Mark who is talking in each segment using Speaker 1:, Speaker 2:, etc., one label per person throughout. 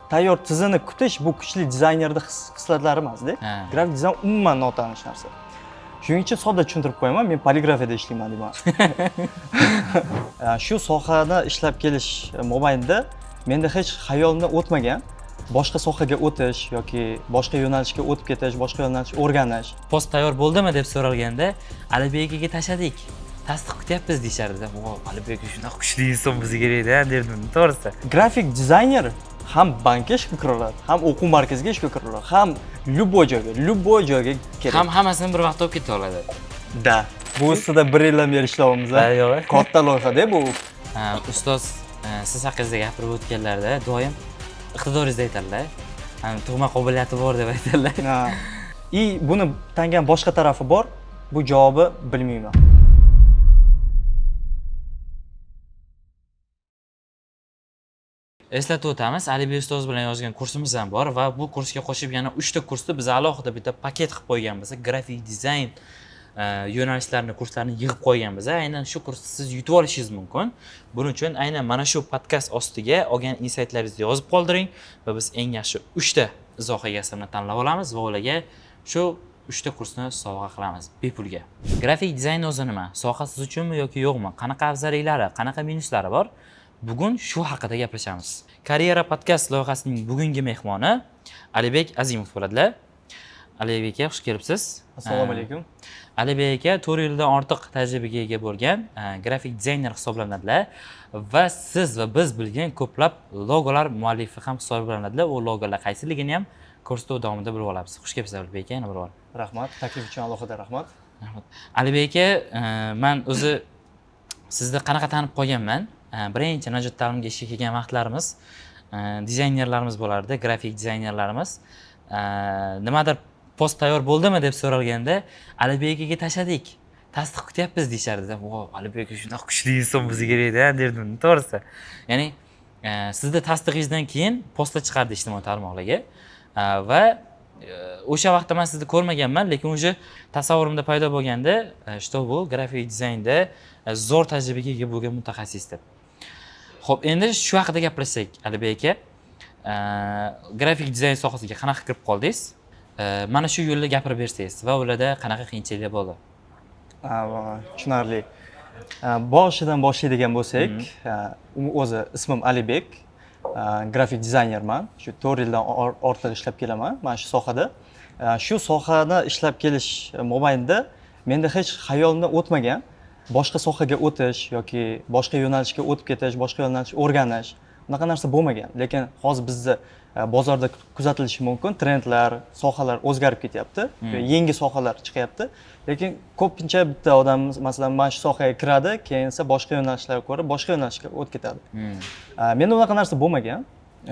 Speaker 1: tayyor tizini kutish bu kuchli dizaynerning hislatlari emasda. Grafik dizayn umuman notanish narsa. Shuning uchun sodda tushuntirib qo'yaman, men poligrafiyada ishlayman deyman. Shu sohada ishlab kelish mobaynida menda hech xayolimdan o'tmagan boshqa sohaga o'tish yoki boshqa yo'nalishga o'tib ketish, boshqa yo'nalish o'rganish.
Speaker 2: Post tayyor bo'ldimi deb so'ralganda, Alibek akaga tashladik. Tasdiq kutyapmiz deyishardi. "O, Alibek aka shunaqa kuchli inson bizga kerak-da" derdim, to'g'risi.
Speaker 1: Grafik dizayner ham bankka ishga kira oladi, ham o'quv markaziga ishga kira oladi, ham любой joyga kerak.
Speaker 2: Hammasini bir vaqtda olib keta oladi.
Speaker 1: Da. Bu ustida 1 yildan beri ishlayapmiz. Katta loyiha-da bu.
Speaker 2: Ustoz siz haqingizda gapirib o'tganlarda doim iqtidoringizni aytadilar. Tug'ma qobiliyati bor deb aytadilar.
Speaker 1: Buni tangan boshqa tarafi bor. Bu javobi bilmayman.
Speaker 2: Eslatib o'tamiz, Alibek ustoz bilan yozgan kursimiz ham bor va bu kursga qo'shib yana 3 ta kursni biz alohida bitta paket qilib qo'yganmiz. Grafik dizayn yo'nalishlarini, kurslarini yig'ib qo'yganmiz. Aynan shu kursni siz yutib olishingiz mumkin. Buning uchun aynan mana shu podkast ostiga olgan insightlaringizni yozib qoldiring va biz eng yaxshi 3 ta izoh egasini tanlab olamiz va ularga shu 3 ta kursni sovg'a qilamiz bepulga. Grafik dizayn o'zi nima? Soha siz uchunmi yoki yo'qmi? Qanaqa afzalliklari, qanaqa minuslari bor? Bugun shu haqida gaplashamiz. Karyera podkast loyihasining bugungi mehmoni Alibek Azimov bo'ladilar. Alibek aka, xush kelibsiz.
Speaker 1: Assalomu alaykum.
Speaker 2: Alibek aka 4 yildan ortiq tajribaga ega bo'lgan grafik dizayner hisoblanadilar va siz va biz bilgan ko'plab logolar muallifi ham hisoblanadilar. U logolar qaysiligini ham ko'rsatuv davomida bilib olamiz. Xush kelibsiz Alibek aka, yana bir bor.
Speaker 1: Rahmat, taklif uchun alohida rahmat.
Speaker 2: Alibek aka, men o'zi sizni qanaqa tanib qolganman? Birinchi Najot ta'limga ishga kelgan vaqtlarimiz dizaynerlarimiz bo'lardi, grafik dizaynerlarimiz. Nimadir post tayyor bo'ldimi deb so'ralganda, Alibek akaga tashladik. Tasdiq kutyapmiz deyishardi. "O, Alibek aka shunaqa kuchli inson bizga kerak-da" derdim, to'g'risi. Ya'ni sizning tasdiqingizdan keyin postga chiqardi ijtimoiy tarmoqlarga va o'sha vaqtda men sizni ko'rmaganman, lekin o'sha tasavvurimda paydo bo'lganda, что bu grafik dizaynda zo'r tajribaga ega bo'lgan mutaxassis deb. Xo'p, endi shu haqida gaplashsak, Alibek aka, grafik dizayn sohasiga qanaqa kirib qoldingiz? Mana shu yo'lda gapirib bersangiz va ularda qanaqa qiyinchiliklar bo'ldi?
Speaker 1: Tushunarli. Boshidan boshlaydigan bo'lsak, o'zi ismim Alibek, grafik dizaynerman. Shu 4 yildan ortiq ishlab kelaman mana shu sohada. Shu sohada ishlab kelish mobaynida menda hech xayolimdan o'tmagan boshqa sohaga o'tish yoki boshqa yo'nalishga o'tib ketish, boshqa yo'nalish o'rganish, unaqa narsa bo'lmagan. Lekin hozir bizda bozorda kuzatilishi mumkin, trendlar, sohalar o'zgarib ketyapti, yangi sohalar chiqyapti. Lekin ko'pincha bitta odam masalan mana shu sohaga kiradi, keyin esa boshqa yo'nalishlarga ko'ra boshqa yo'nalishga o'tib ketadi. Menda unaqa narsa bo'lmagan.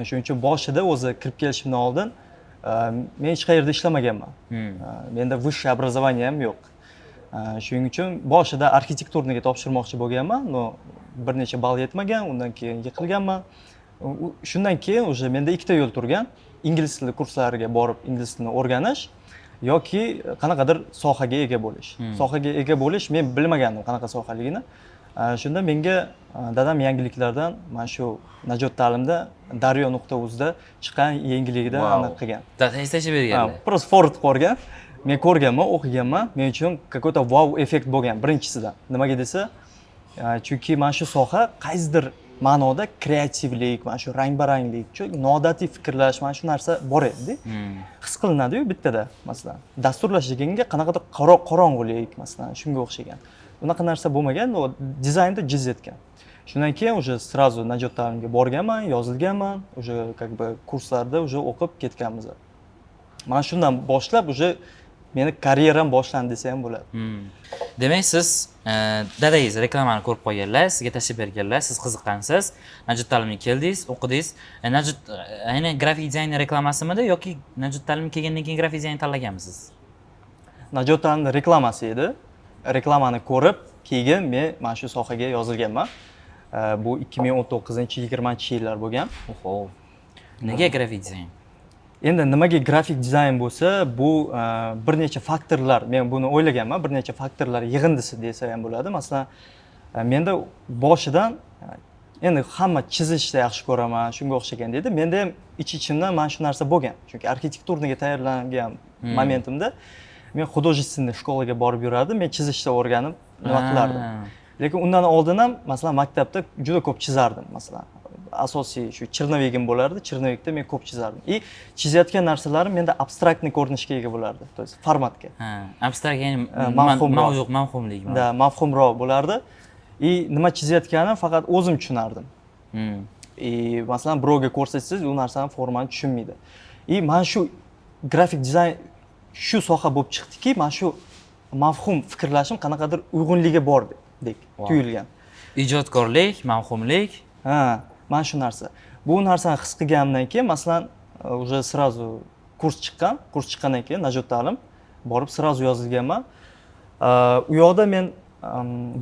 Speaker 1: Shuning uchun boshida o'zi kirib kelishimdan oldin men hech qayerda ishlamaganman. Menda vысшее образование ham yo'q. Shuning uchun boshida arxitekturniga topshirmoqchi bo'lganman, но bir necha ball yetmagan, undan keyin yiqilganman. Shundan keyin o'sha menda ikkita yo'l turgan. Ingliz tili kurslariga borib ingliz tilini o'rganish yoki qanaqadir sohaga ega bo'lish. Sohaga ega bo'lish men bilmagandim qanaqa sohaligini. Shunda menga dadam yangiliklardan mana shu Najot ta'limda daryo.uz da chiqqan yangiligidan aniq qilgan.
Speaker 2: Data eslashib berganlar.
Speaker 1: Просто forward qo'ygan. Men ko'rganman, o'qiganman. Men uchun какой-то wow effekt bo'lgan birinchisidan. Nimaga desa, chunki mana shu soha qaysidir ma'noda kreativlik, mana shu rang-baranglik, noodatiy fikrlash, mana shu narsa bor edi. His qilinadi-yu bittada, masalan. Dasturlashganga qanaqadir qorong'ulik, masalan, shunga o'xshagan. Unaqa narsa bo'lmagan, u dizaynda jiz etgan. Shundan keyin уже сразу Najot ta'limga borganman, yozilganman, уже как бы kurslarda уже o'qib ketganmiz. Mana shundan boshlab уже meni karyeram boshlandi desa ham bo'ladi.
Speaker 2: Demak, siz dadangiz reklamani ko'rib qo'yganlar, sizga tashlab berganlar, siz qiziqqansiz, Najot ta'limga keldingiz, o'qidingiz. Najot aynan grafik dizayn reklamasimidi yoki Najot ta'limga kelgandan keyin grafik dizayn tanlaganmisiz?
Speaker 1: Najot ta'limning reklamasi edi. Reklamani ko'rib, keyin men mana shu sohaga yozilganman. Bu 2019-20 yillar bo'lgan.
Speaker 2: Oho. Nega grafik dizayn?
Speaker 1: Endi nimaga grafik dizayn bo'lsa, bu bir necha faktorlar, men buni o'ylaganman, bir necha faktorlar yig'indisi desa ham bo'ladi. Masalan, menda boshidan endi hamma chizishni yaxshi ko'raman, shunga o'xshagan deydi. Menda ham ichimdan mana shu narsa bo'lgan. Chunki arxitekturniga tayyorlangan momentimda men художественный shkolaga borib yurardim, men chizishni o'rganib nima qilardim. Lekin undan oldin ham masalan maktabda juda ko'p chizardim, masalan. Asosiy shu chernovigim bo'lardi, chernovigda men ko'p chizardim. И chizayotgan narsalarim menda abstraktniy ko'rinishga ega bo'lardi, to есть formatga.
Speaker 2: Abstrakt ya'ni mavhumlikmi?
Speaker 1: Da, mavhumroq bo'lardi. И nima chizayotganim faqat o'zim tushunardim. И masalan birovga ko'rsatsangiz, u narsani formani tushunmaydi. И mana shu grafik dizayn shu soha bo'lib chiqdiki, mana shu mavhum fikrlashim qanaqadir uyg'unligi bordek tuyulgan.
Speaker 2: Ijodkorlik, mavhumlik.
Speaker 1: Ha, mana shu narsa. Bu narsani his qilganimdan keyin masalan уже сразу kurs chiqqandan keyin Najot ta'lim borib sразу yozilganman. U yoqda men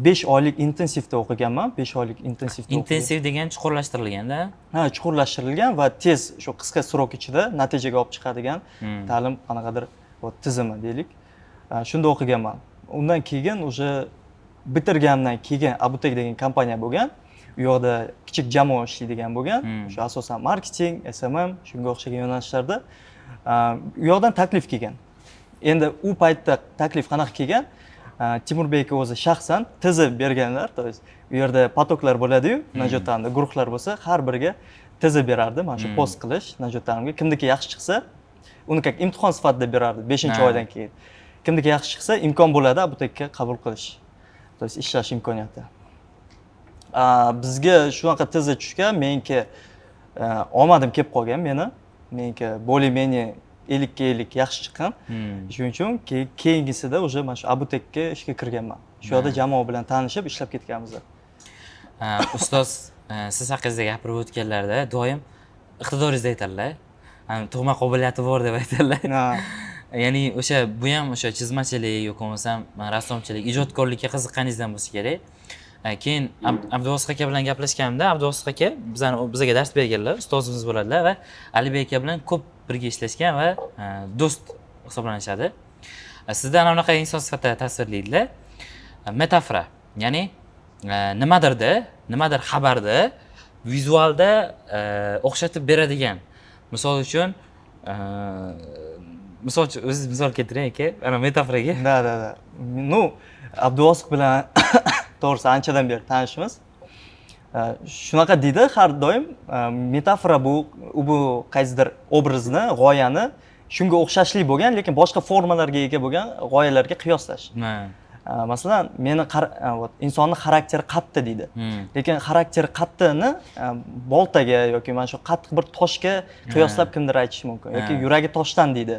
Speaker 1: 5 oylik intensivda o'qiganman. 5 oylik intensivda.
Speaker 2: Intensiv degan chuqurlashtirilganda?
Speaker 1: Ha, chuqurlashtirilgan va tez shu qisqa srok ichida natijaga olib chiqadigan ta'lim qanaqadir tizimi deylik. Shunda o'qiganman. Undan keyin уже bitirganimdan keyin Abutek degan kompaniya bo'lgan. U yoqda kichik jamoa ishlaydigan bo'lgan. Shu asosan marketing, SMM, shunga o'xshagan yo'nalishlarda. U yoqdan taklif kelgan. Endi u paytda taklif qanaqa kelgan? Timurbek o'zi shaxsan tizib berganlar, to есть u yerda potoklar bo'ladi-yu, Najot ta'limda guruhlar bo'lsa, har biriga tizib berardi. Mana shu post qilish Najot ta'limga kimniki yaxshi chiqsa, uni как imtihon sifatida berardi 5-oydan keyin. Kimniki yaxshi chiqsa, imkon bo'ladi Abutekka qabul qilish. To есть ishlash imkoniyati. Bizga shunaqa tizib tushgan, menki omadim kelib qolgan meni. Menki более-менее 50 ga 50 yaxshi chiqqan. Shuning uchun keyingisida уже mana shu Abutekka ishga kirganman. Shu yerda jamoa bilan tanishib ishlab ketganmiz.
Speaker 2: Ustoz, siz haqingizda gapirib o'tganlarda doim iqtidoringizni aytadilar. Tug'ma qobiliyati bor deb aytadilar. Ya'ni o'sha bu ham o'sha chizmachilik yoki bo'lmasam rassomchilik, ijodkorlikka qiziqqaningizdan bo'lsa kerak. Keyin Abduvosiq aka bilan gaplashganimda, Abduvosiq aka bizga dars berganlar, ustozimiz bo'ladilar va Alibek aka bilan ko'p birga ishlashgan va do'st hisoblanishadi. Sizda ana bunaqa inson sifatida tasvirlaydilar. Metafora, ya'ni nimadir xabarda vizualda o'xshatib beradigan. Misol uchun o'zingiz misol keltiring aka, ana metaforaga.
Speaker 1: Da. Ну, Abduvosiq bilan to'g'risi anchadan beri tanishmiz. Shunaqa deydi har doim, metafora bu qaysidir obrazni, g'oyani shunga o'xshashli bo'lgan, lekin boshqa formalarga ega bo'lgan g'oyalarga qiyoslash. Masalan, insonning xarakteri qattiq deydi. Lekin xarakteri qattiqni boltaga yoki mana shu qattiq bir toshga qiyoslab kimdir aytish mumkin. Yoki yuragi toshdan deydi.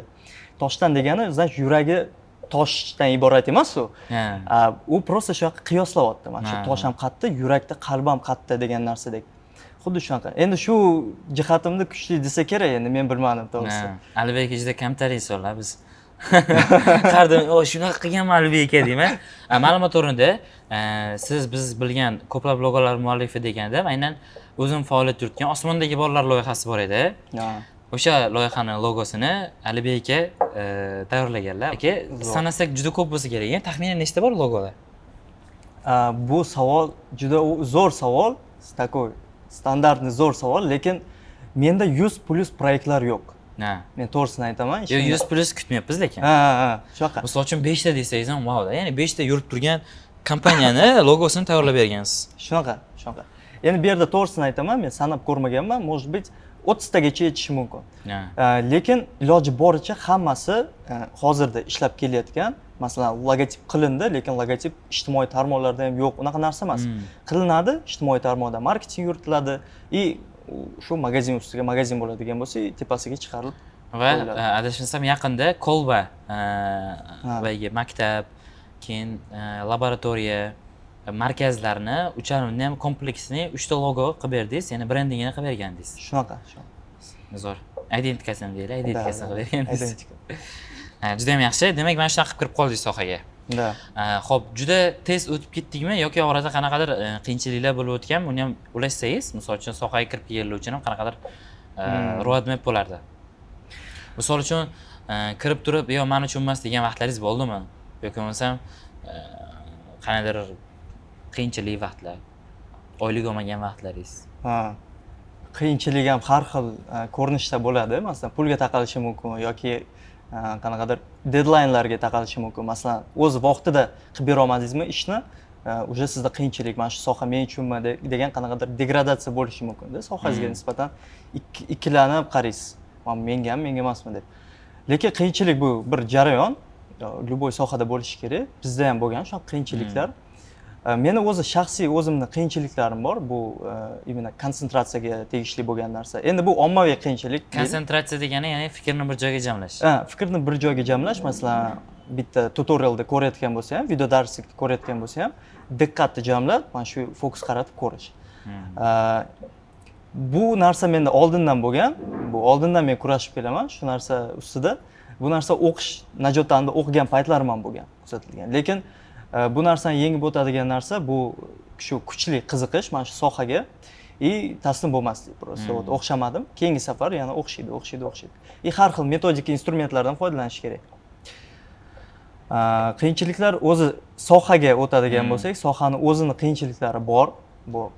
Speaker 1: Toshdan degani, значит, yuragi toshdan iborat emas u. U просто shu yoqqa qiyoslayapti. Mana shu tosh ham qattiq, yurakda qalb ham qattiq degan narsadek. Xuddi shunaqa. Endi shu jihatimni kuchli desa kerak, endi men bilmadim to'g'risi.
Speaker 2: Alibek aka juda kamtar insonlar biz. Qardim, shunaqa qilganman Alibek aka deyman. Ma'lumot o'rnida siz biz bilgan ko'plab logolar muallifi deganda, aynan o'zim faoliyat yuritgan Osmondagi bolalar loyihasi bor edi. O'sha loyihani logosini Alibek aka tayyorlaganlar. Aka, sanasak juda ko'p bo'lsa kerak. Taxminan nechta bor logolar?
Speaker 1: Bu savol juda zo'r savol, такой standartni zo'r savol, lekin menda 100+ proyektlar yo'q. Men to'g'risini aytaman.
Speaker 2: 100+ kutmayapmiz lekin.
Speaker 1: Shunaqa.
Speaker 2: Misol uchun 5 ta desangiz ham wow da. Ya'ni 5 ta yurib turgan kompaniyani logosini tayyorlab bergansiz.
Speaker 1: Shunaqa. Endi bu yerda to'g'risini aytaman, men sanab ko'rmaganman, может быть 30 tagacha yetishi mumkin. Lekin iloji boricha hammasi hozirda ishlab kelayotgan. Masalan, logotip qilindi, lekin logotip ijtimoiy tarmoqlarda ham yo'q. Unaqa narsa emas. Qilinadi, ijtimoiy tarmoqda marketing yuritiladi и shu magazin ustiga magazin bo'ladigan bo'lsa, tepasiga chiqarilib
Speaker 2: va adashmasam yaqinda Kolba va maktab, keyin laboratoriya markazlarini ucharimni ham kompleksini 3 ta logo qilib berdingiz, ya'ni brendingini qilib bergandingiz.
Speaker 1: Shunaqa.
Speaker 2: Zo'r. Identifikasiyani deylik, identifikasiyani qilib bergandingiz. Juda ham yaxshi. Demak, mana shunaqa qilib kirib qoldingiz sohaga. Xo'p, juda tez o'tib ketdikmi yoki orada qanaqadir qiyinchiliklar bo'lib o'tgan, uni ham ulashsangiz, misol uchun sohaga kirib kelganlar uchun ham qanaqadir roadmap bo'lardi. Misol uchun kirib turib, "Yo, men uchun emas" degan vaqtlaringiz bo'ldimi? Yoki bo'lmasam qanaqadir qiyinchilik vaqtlar? oylik olmagan vaqtlaringiz?
Speaker 1: Ha. Qiyinchilik ham har xil ko'rinishda bo'ladi. Masalan, pulga taqalishi mumkin yoki qanaqadir deadlinelarga taqalishi mumkin. Masalan, o'z vaqtida qilib bera olmadingizmi ishni, уже sizda qiyinchilik, mana shu soha men uchunmi degan qanaqadir degradatsiya bo'lishi mumkin-da. Sohangizga nisbatan ikkilanib qaraysiz. Menga emasmi deb. Lekin qiyinchilik bu bir jarayon, любой sohada bo'lishi kerak. Bizda ham bo'lgan shu qiyinchiliklar. Meni o'zi shaxsiy o'zimning qiyinchiliklarim bor. Bu imенно konsentratsiyaga tegishli bo'lgan narsa. Endi bu ommaviy qiyinchilik.
Speaker 2: Konsentratsiya degani, ya'ni fikrni bir joyga jamlash.
Speaker 1: Fikrni bir joyga jamlash, masalan, bitta tutorialda ko'rayotgan bo'lsa ham, video darslikda ko'rayotgan bo'lsa ham, diqqatni jamlab, mana shu fokus qaratib ko'rish. Bu narsa menda oldindan bo'lgan. Bu oldindan men kurashib kelaman shu narsa ustida. Bu narsa o'qish, Najotanda o'qigan paytlarim ham bo'lgan, kuzatilgan. Lekin bu narsani yengib o'tadigan narsa bu shu kuchli qiziqish mana shu sohaga taslim bo'lmaslik. Просто o'xshamadim. Keyingi safar yana o'xshaydi. Har xil metodik instrumentlardan foydalanish kerak. Qiyinchiliklar o'zi sohaga o'tadigan bo'lsak, sohani o'zini qiyinchiliklari bor. Bu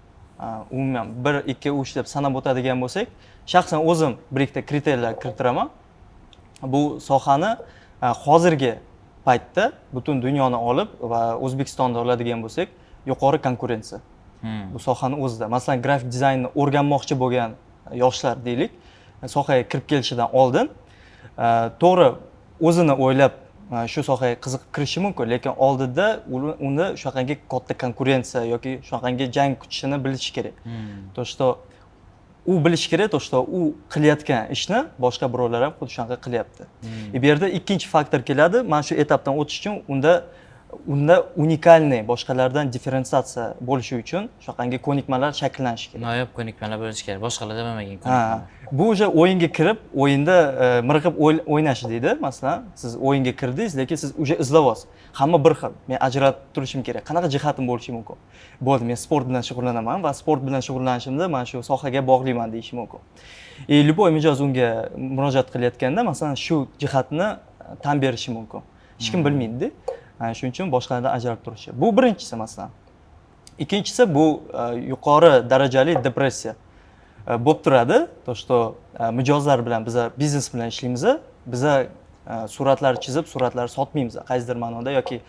Speaker 1: umuman 1, 2, 3 deb sanab o'tadigan bo'lsak, shaxsan o'zim bir ikkita kriteriyalar kiritiraman. Bu sohani hozirgi paytda butun dunyoni olib va O'zbekistonda oladigan bo'lsak, yuqori konkurensiya. Bu sohani o'zida. Masalan, grafik dizaynni o'rganmoqchi bo'lgan yoshlar deylik, sohaga kirib kelishidan oldin to'g'ri o'zini o'ylab shu sohaga qiziqib kirishi mumkin, lekin oldida uni shunaqangi katta konkurensiya yoki shunaqangi jang kutishini bilishi kerak. То что u bilish kerak, то что u qilayotgan ishni boshqa birovlar ham xuddi shunaqa qilyapti. Bu yerda ikkinchi faktor keladi. Mana shu etapdan o'tish uchun unda unikalniy, boshqalardan differensiatsiya bo'lishi uchun shunaqangi ko'nikmalar shakllanishi kerak.
Speaker 2: Noyob ko'nikmalar bo'lishi kerak. Boshqalarda bo'lmagan ko'nikmalar.
Speaker 1: Bu o'sha o'yinga kirib, o'yinda miriqib o'ynash deydi. Masalan, siz o'yinga kirdingiz, lekin siz o'sha izlayapsiz. Hamma bir xil. Men ajratib turishim kerak. Qanaqa jihatim bo'lishi mumkin? Bo'ldi, men sport bilan shug'ullanaman va sport bilan shug'ullanishimda mana shu sohaga bog'liman deyish mumkin. Любой mijoz unga murojaat qilayotganda, masalan, shu jihatni tan berishi mumkin. Hech kim bilmaydi-da. Shuning uchun boshqalardan ajralib turishi. Bu birinchisi masalan. Ikkinchisi bu yuqori darajali depressiya bo'lib turadi. То что mijozlar bilan biz biznes bilan ishlaymiz. Biz suratlar chizib, suratlar sotmaymiz. Qaysidir ma'noda yoki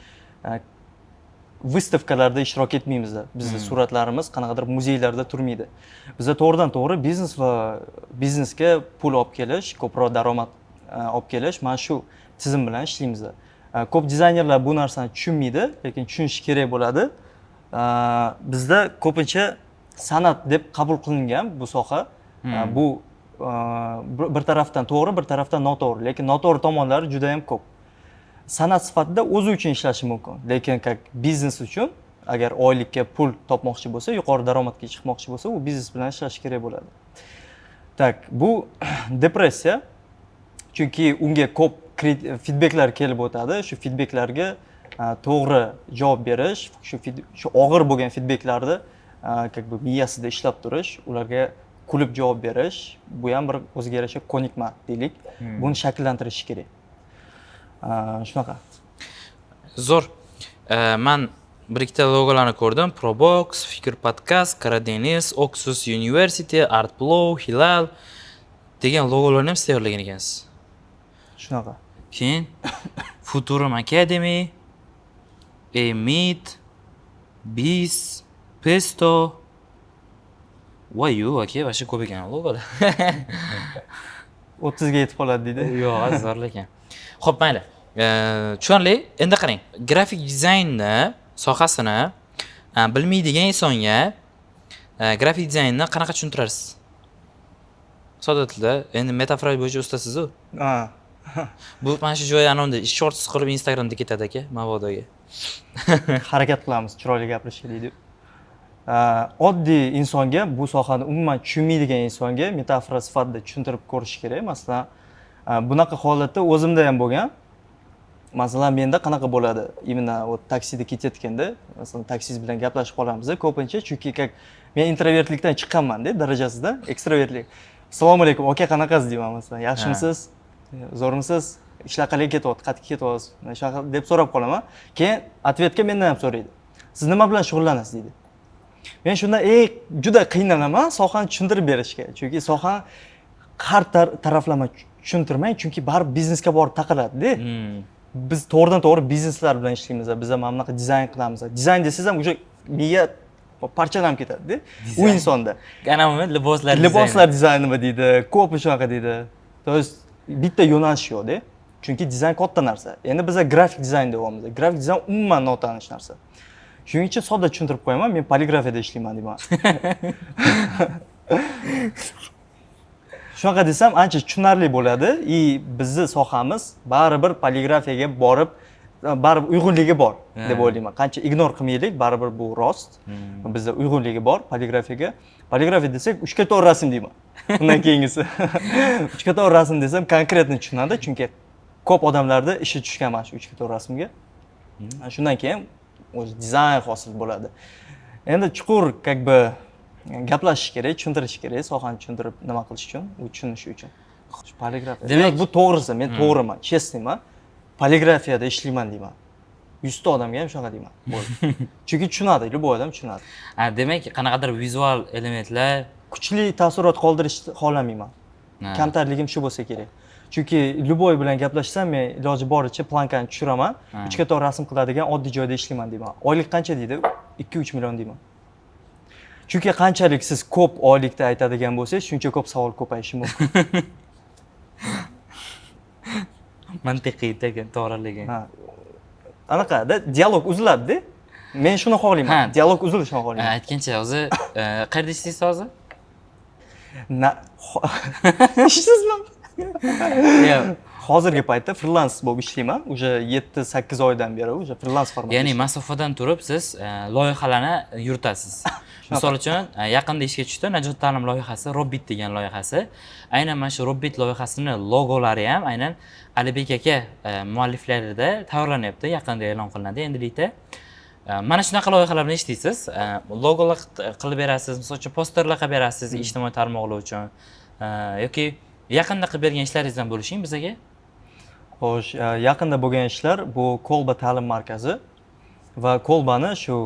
Speaker 1: выставkalarda ishtirok etmaymiz. Bizning suratlarimiz qanaqadir muzeylarda turmaydi. Biz to'g'ridan-to'g'ri biznes va biznesga pul olib kelish, ko'proq daromad olib kelish, mana shu tizim bilan ishlaymiz. Ko'p dizaynerlar bu narsani tushunmaydi, lekin tushunishi kerak bo'ladi. Bizda ko'pincha san'at deb qabul qilingan bu soha. Bu bir tarafdan to'g'ri, bir tarafdan noto'g'ri, lekin noto'g'ri tomonlari juda ham ko'p. San'at sifatida o'zi uchun ishlashi mumkin, lekin biznes uchun agar oylikka pul topmoqchi bo'lsa, yuqori daromadga chiqmoqchi bo'lsa, u biznes bilan ishlashi kerak bo'ladi. Tak, bu depressiya. Chunki unga ko'p feedbacklar kelib o'tadi. Shu feedbacklarga to'g'ri javob berish, shu og'ir bo'lgan feedbacklarni miyasida ishlab turish, ularga kulib javob berish, bu ham bir o'ziga yarasha ko'nikma deylik. Buni shakllantirish kerak. Shunaqa.
Speaker 2: Zo'r. Men bir ikkita logolarni ko'rdim. Probox, Fikr Podcast, Karadeniz, Oxus University, Artplow, Hilal degan logolarni ham siz tayyorlagan ekansiz.
Speaker 1: Shunaqa.
Speaker 2: Keyin Futurum Academy, Emit, Biz, Pesto. Voy, aka, vasha ko'p ekan logolar.
Speaker 1: 30 ga yetib qoladi deydi.
Speaker 2: Yo'q, zo'r lekin. Xo'p, mayli. Tushunarli. Endi qarang, grafik dizaynni sohasini bilmaydigan insonga grafik dizaynni qanaqa tushuntirasiz? Sodda tilda, endi metafora bo'yicha ustasiz-ku. Bu mana shu joyi anonda shorts qilib Instagramda ketadi aka, Mavodoga.
Speaker 1: Harakat qilamiz, chiroyli gapirishga deydi. Oddiy insonga, bu sohani umuman tushunmaydigan insonga metafora sifatida tushuntirib ko'rish kerak. Masalan, bunaqa holatda o'zimda ham bo'lgan. Masalan, menda qanaqa bo'ladi? Imенно taksida ketayotganda, masalan, taksiz bilan gaplashib qolamiz. Ko'pincha chunki men introvertlikdan chiqqanman-da darajasida, ekstrovertlik. Assalomu alaykum, aka, qanaqasiz deyman masalan. Yaxshimisiz? Zo'rmisiz? Ishlar qalay ketyapti? Qattiq ketyapsiz? Shunaqa deb so'rab qolaman. Keyin otvetga mendan ham so'raydi. Siz nima bilan shug'ullanasiz deydi. Men shundan juda qiynalaman sohani tushuntirib berishga. Chunki sohani har taraflama tushuntirmang, chunki baribir biznesga borib taqaladi-da. Biz to'g'ridan to'g'ri bizneslar bilan ishlaymiz. Biz ham mana bunaqa dizayn qilamiz. Dizayn desangiz ham o'sha miya parchalanib ketadi-da. U insonda.
Speaker 2: Qanaqa
Speaker 1: liboslar dizayni nima deydi, ko'p shunaqa deydi. To есть bitta yo'nalish yo'q-da. Chunki dizayn katta narsa. Endi biz grafik dizayn deyapmiz. Grafik dizayn umuman notanish narsa. Shuning uchun sodda tushuntirib qo'yaman, men poligrafiyada ishlayman deyman. Shunaqa desam ancha tushunarli bo'ladi. Bizning sohamiz baribir poligrafiyaga borib, baribir uyg'unligi bor deb o'ylayman. Qancha ignor qilmaylik, baribir bu rost. Bizda uyg'unligi bor poligrafiyaga. Poligrafiya desak 3x4 rasm deyman. Undan keyingisi 3x4 rasm desam konkretni tushunadi, chunki ko'p odamlarda ishi tushgan mana shu 3x4 rasmga. Shundan keyin o'zi dizayn hosil bo'ladi. Endi chuqur как бы gaplashish kerak, tushuntirish kerak, sohani tushuntirib nima qilish uchun, u tushunishi uchun. Poligrafiya. Demak, bu to'g'risi, men to'g'riman, chestniyman. Poligрафияda ishlayman deyman. 100 ta odamga ham shunaqa deyman. Bo'ldi. Chunki tushunadi, любой odam tushunadi.
Speaker 2: Demak, qanaqadir vizual elementlar
Speaker 1: kuchli taassurot qoldirishni xohlamayman. Kamtarligim shu bo'lsa kerak. Chunki любой bilan gaplashsam, men iloji boricha plankani tushiraman. 3x4 rasm qiladigan oddiy joyda ishlayman deyman. Oylik qancha deydi? 2-3 million deyman. Chunki qanchalik siz ko'p oylikda aytadigan bo'lsangiz, shuncha ko'p savol ko'payishi mumkin.
Speaker 2: Mantiqiy degan, to'g'riligi.
Speaker 1: Anaqada dialog uziladi-da. Men shuni xohlayman. Dialog uzilishini xohlayman.
Speaker 2: Aytgancha, o'zi qayerda ishlaysiz hozir?
Speaker 1: Ishsizmi? Hozirgi paytda freelance bo'lib ishlayman. O'sha 7-8 oydan beri o'sha freelance formatda.
Speaker 2: Ya'ni masofadan turib siz loyihalarni yuritasiz. Misol uchun, yaqinda ishga tushdi Najot ta'lim loyihasi, Robbit degan loyihasi. Aynan mana shu Robbit loyihasini logolari ham aynan Alibek aka mualliflarida tayyorlanyapti, yaqinda e'lon qilinadi. Endilikda mana shunaqa loyihalar bilan ishlaysiz. Logolar qilib berasiz, misol uchun posterlar qilib berasiz ijtimoiy tarmoqlar uchun yoki yaqinda qilib bergan ishlaringizdan bo'lishing bizaga.
Speaker 1: Xo'sh, yaqinda bo'lgan ishlar bu Kolba ta'lim markazi va Kolbani shu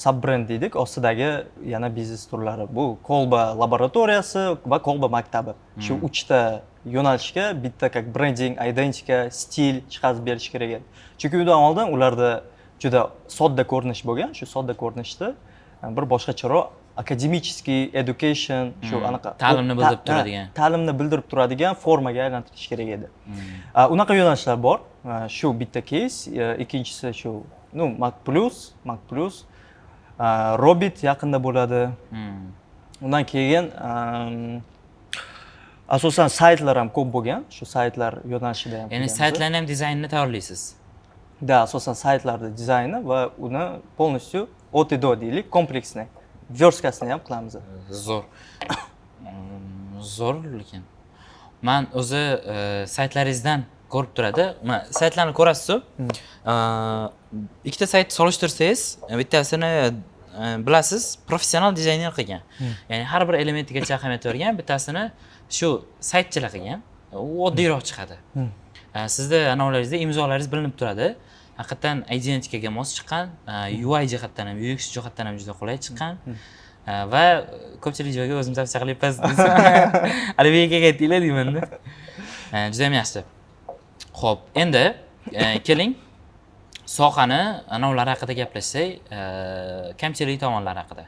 Speaker 1: sub-brend deydik, ostidagi yana biznes turlari. Bu Kolba laboratoriyasi va Kolba maktabi. Shu 3 ta yo'nalishga bitta как branding, identika, stil chiqarib berish kerak edi. Chunki undan oldin ularda juda sodda ko'rinish bo'lgan. Shu sodda ko'rinishda bir boshqacharoq akademический education shu anaqa
Speaker 2: ta'limni bildirib turadigan
Speaker 1: formaga aylantirish kerak edi. Unaqa yo'nalishlar bor. Shu bitta case, ikkinchisi shu Mac Plus, Robbit yaqinda bo'ladi. Undan keyin asosan saytlar ham ko'p bo'lgan. Shu saytlar yo'nalishida ham.
Speaker 2: Ya'ni saytlarni ham dizaynini tayyorlaysiz.
Speaker 1: Da, asosan saytlarning dizayni va uni полностью от и до deylik, kompleksni. Verskasini ham qilamiz.
Speaker 2: Zo'r lekin. Men o'zi saytlaringizdan ko'rib turadi. Saytlarni ko'rasiz-ku. Ikkita sayt solishtirsangiz, bittasini bilasiz, professional dizayner qilgan. Ya'ni har bir elementigacha ahamiyat bergan, bittasini shu saytchilar qilgan. U oddiyroq chiqadi. Sizda anavlaringizda imzolaringiz bilinib turadi. Haqiqatan identikaga mos chiqqan, UI jihatdan ham, UX jihatdan ham juda qulay chiqqan. Va ko'pchilik joyga o'zimiz tavsiya qilyapmiz. Alibek aka aytinglar deyman-da. Juda ham yaxshi. Xo'p, endi keling sohani anovlari haqida gaplashsak, kamchilik tomonlari haqida.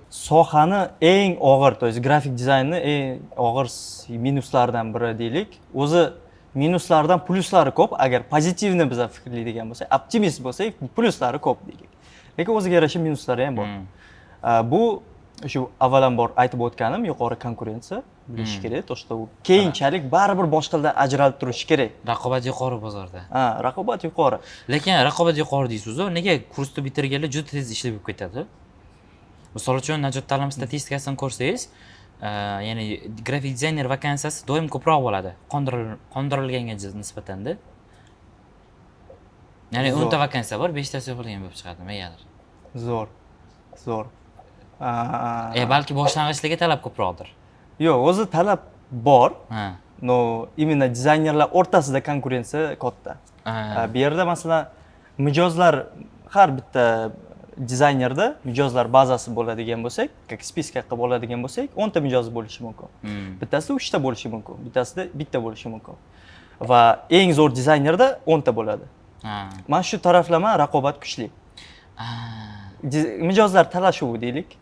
Speaker 1: Sohani eng og'ir, to есть grafik dizaynni eng og'ir minuslaridan biri deylik. O'zi minuslardan pluslari ko'p. Agar pozitivni biz fikrlaydigan bo'lsak, optimist bo'lsak, pluslari ko'p deylik. Lekin o'ziga yarasha minuslari ham bor. Bu shu avvalambor aytib o'tganim, yuqori konkurensiya bilish kerak. To что keyinchalik baribir boshqalardan ajralib turishi kerak.
Speaker 2: Raqobat yuqori bozorda.
Speaker 1: Raqobat yuqori.
Speaker 2: Lekin raqobat yuqori deysiz-ku, nega kursni bitirganlar juda tez ishlab ketadi? Misol uchun Najot ta'lim statistikasini ko'rsangiz, ya'ni grafik dizayner vakansiyasi doim ko'proq bo'ladi, qondirilganga nisbatan-da. Ya'ni 10 ta vakansiya bor, 5 tasi yopilgan bo'lib chiqadi, negadir.
Speaker 1: Zo'r.
Speaker 2: Balki boshlang'ichlarga talab ko'proqdir.
Speaker 1: Yo'q, o'zi talab bor. No, imенно dizaynerlar o'rtasida konkurensiya katta. Bu yerda masalan mijozlar har bitta dizaynerda mijozlar bazasi bo'ladigan bo'lsak, как spiska qilib oladigan bo'lsak, 10 ta mijoz bo'lishi mumkin. Bittasida 3 ta bo'lishi mumkin, bittasida bitta bo'lishi mumkin. Va eng zo'r dizaynerda 10 ta bo'ladi. Mana shu taraflama raqobat kuchli. Mijozlar talashuvi deylik.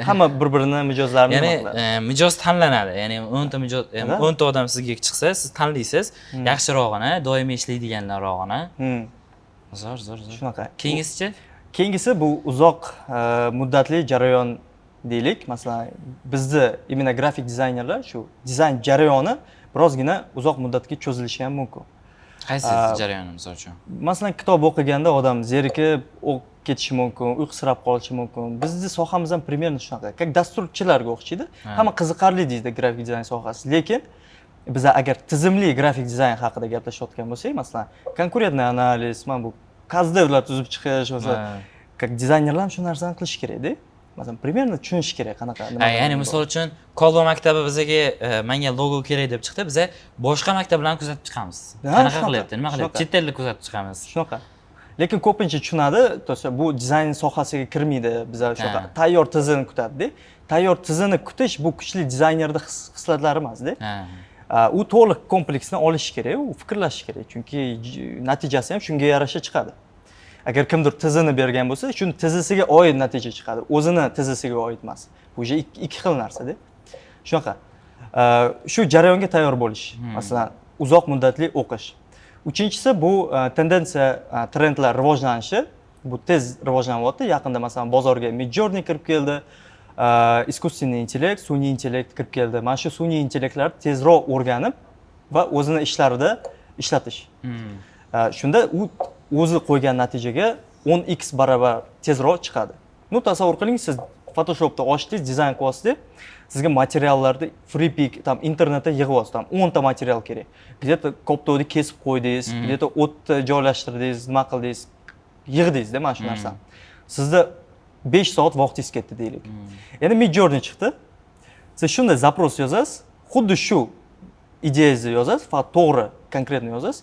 Speaker 1: Hamma bir-birini mijozlarini
Speaker 2: ya'ni
Speaker 1: nima qiladi?
Speaker 2: mijoz tanlanadi. Ya'ni 10 ta mijoz, 10 ta odam sizga chiqsa, siz tanlaysiz, yaxshirog'ini, doimiy ishlaydiganlarog'ini. Zo'r.
Speaker 1: Shunaqa.
Speaker 2: Keyingisichi?
Speaker 1: Keyingisi bu uzoq muddatli jarayon deylik. Masalan, bizda imенно grafik dizaynerlar shu dizayn jarayoni birozgina uzoq muddatga cho'zilishi ham mumkin.
Speaker 2: Qaysi jarayoni misol uchun?
Speaker 1: Masalan, kitob o'qiganda odam zerikib ketishi mumkin, uyqusirab qolishi mumkin. Bizning sohamiz ham примерно shunaqa. Как dasturchilarga o'xshaydi. Hamma qiziqarli deydi grafik dizayn sohasi, lekin biz agar tizimli grafik dizayn haqida gaplashayotgan bo'lsak, masalan, konkurentный analiz, mana bu kazdevlar tuzib chiqish, masalan, как dizaynerlar ham shu narsani qilish kerak-da. Masalan, примерно tushunish kerak qanaqa nima.
Speaker 2: Ya'ni misol uchun Kolba maktabi bizga menga logo kerak deb chiqdi, biz boshqa maktablarni kuzatib chiqamiz. Qanaqa qilyapti, nima qilyapti? Chet ellik kuzatib chiqamiz.
Speaker 1: Shunaqa. Lekin ko'pincha tushunadi, bu dizayn sohasiga kirmaydi, biz shunaqa tayyor tizimni kutadi-da. Tayyor tizimni kutish bu kuchli dizaynerning hislatlari emas-da. U to'liq kompleksni olish kerak, u fikrlash kerak, chunki natijasi ham shunga yarasha chiqadi. Agar kimdir tizini bergan bo'lsa, shuni tizisiga oid natija chiqadi, o'zini tizisiga oid emas. Bu ikki xil narsa-da. Shunaqa. Shu jarayonga tayyor bo'lish, masalan, uzoq muddatli o'qish. Uchinchisi bu tendensiya, trendlar rivojlanishi. Bu tez rivojlanyapti. Yaqinda masalan bozorga Midjourney kirib keldi. Искусственный intellekt, sun'iy intellekt kirib keldi. Mana shu sun'iy intellektlar tezroq o'rganib va o'zini ishlarida ishlatish. Shunda u o'zi qo'ygan natijaga 10x barobar tezroq chiqadi. Ну, tasavvur qiling, siz Photoshopda ochdingiz, dizayn qilyapsiz, sizga materiallarni free pick tam internetda yig'yapsiz, tam 10 ta material kerak. Где-то koptovni kesib qo'ydingiz, где-то o'tni joylashtirdingiz, nima qildingiz, yig'dingiz-da mana shu narsani. Sizda 5 soat vaqtingiz ketdi deylik. Endi Midjourney chiqdi. Siz shunday zaпрос yozasiz, xuddi shu ideyangizni yozasiz, faqat to'g'ri, konkretni yozasiz.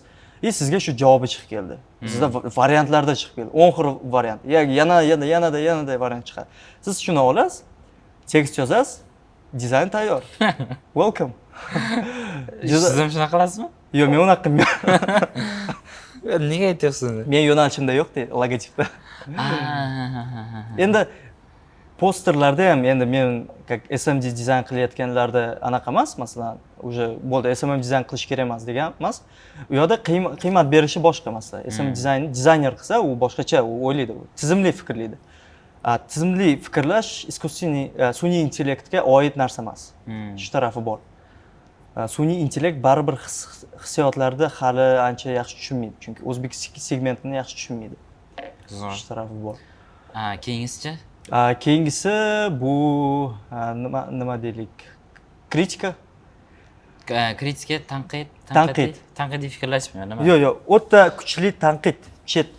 Speaker 1: Sizga shu javobi chiqib keldi. Sizda variantlarda chiqib keldi. 10 xil variant. Yanada variant chiqadi. Siz shuni olasiz, tekst yozasiz, dizayn tayyor. Welcome.
Speaker 2: Siz ham shunaqa qilasizmi?
Speaker 1: Yo'q, men unaqa qilmayman.
Speaker 2: Nega aytyapsiz?
Speaker 1: Men yo'nalishimda yo'q-da, logotipda. Endi posterlarda ham endi men как SMD dizayn qilayotganlarda anaqa emas, masalan, уже bo'ldi, SMM dizayn qilish kerak emas degan emas. U yoqda qiymat berishi boshqa masalan. SMM dizayner qilsa, u boshqacha, u o'ylaydi, u tizimli fikrlaydi. Tizimli fikrlash sun'iy intellektga oid narsa emas. Shu tarafi bor. Sun'iy intellekt baribir hissiyotlarda hali ancha yaxshi tushunmaydi, chunki o'zbek segmentini yaxshi tushunmaydi. Shu tarafi bor.
Speaker 2: Keyingisichi?
Speaker 1: Keyingisi bu nima deylik? Kritika.
Speaker 2: Kritika,
Speaker 1: tanqid.
Speaker 2: Tanqidiy fikrlashmi, nima?
Speaker 1: Yo'q, o'ta kuchli tanqid chet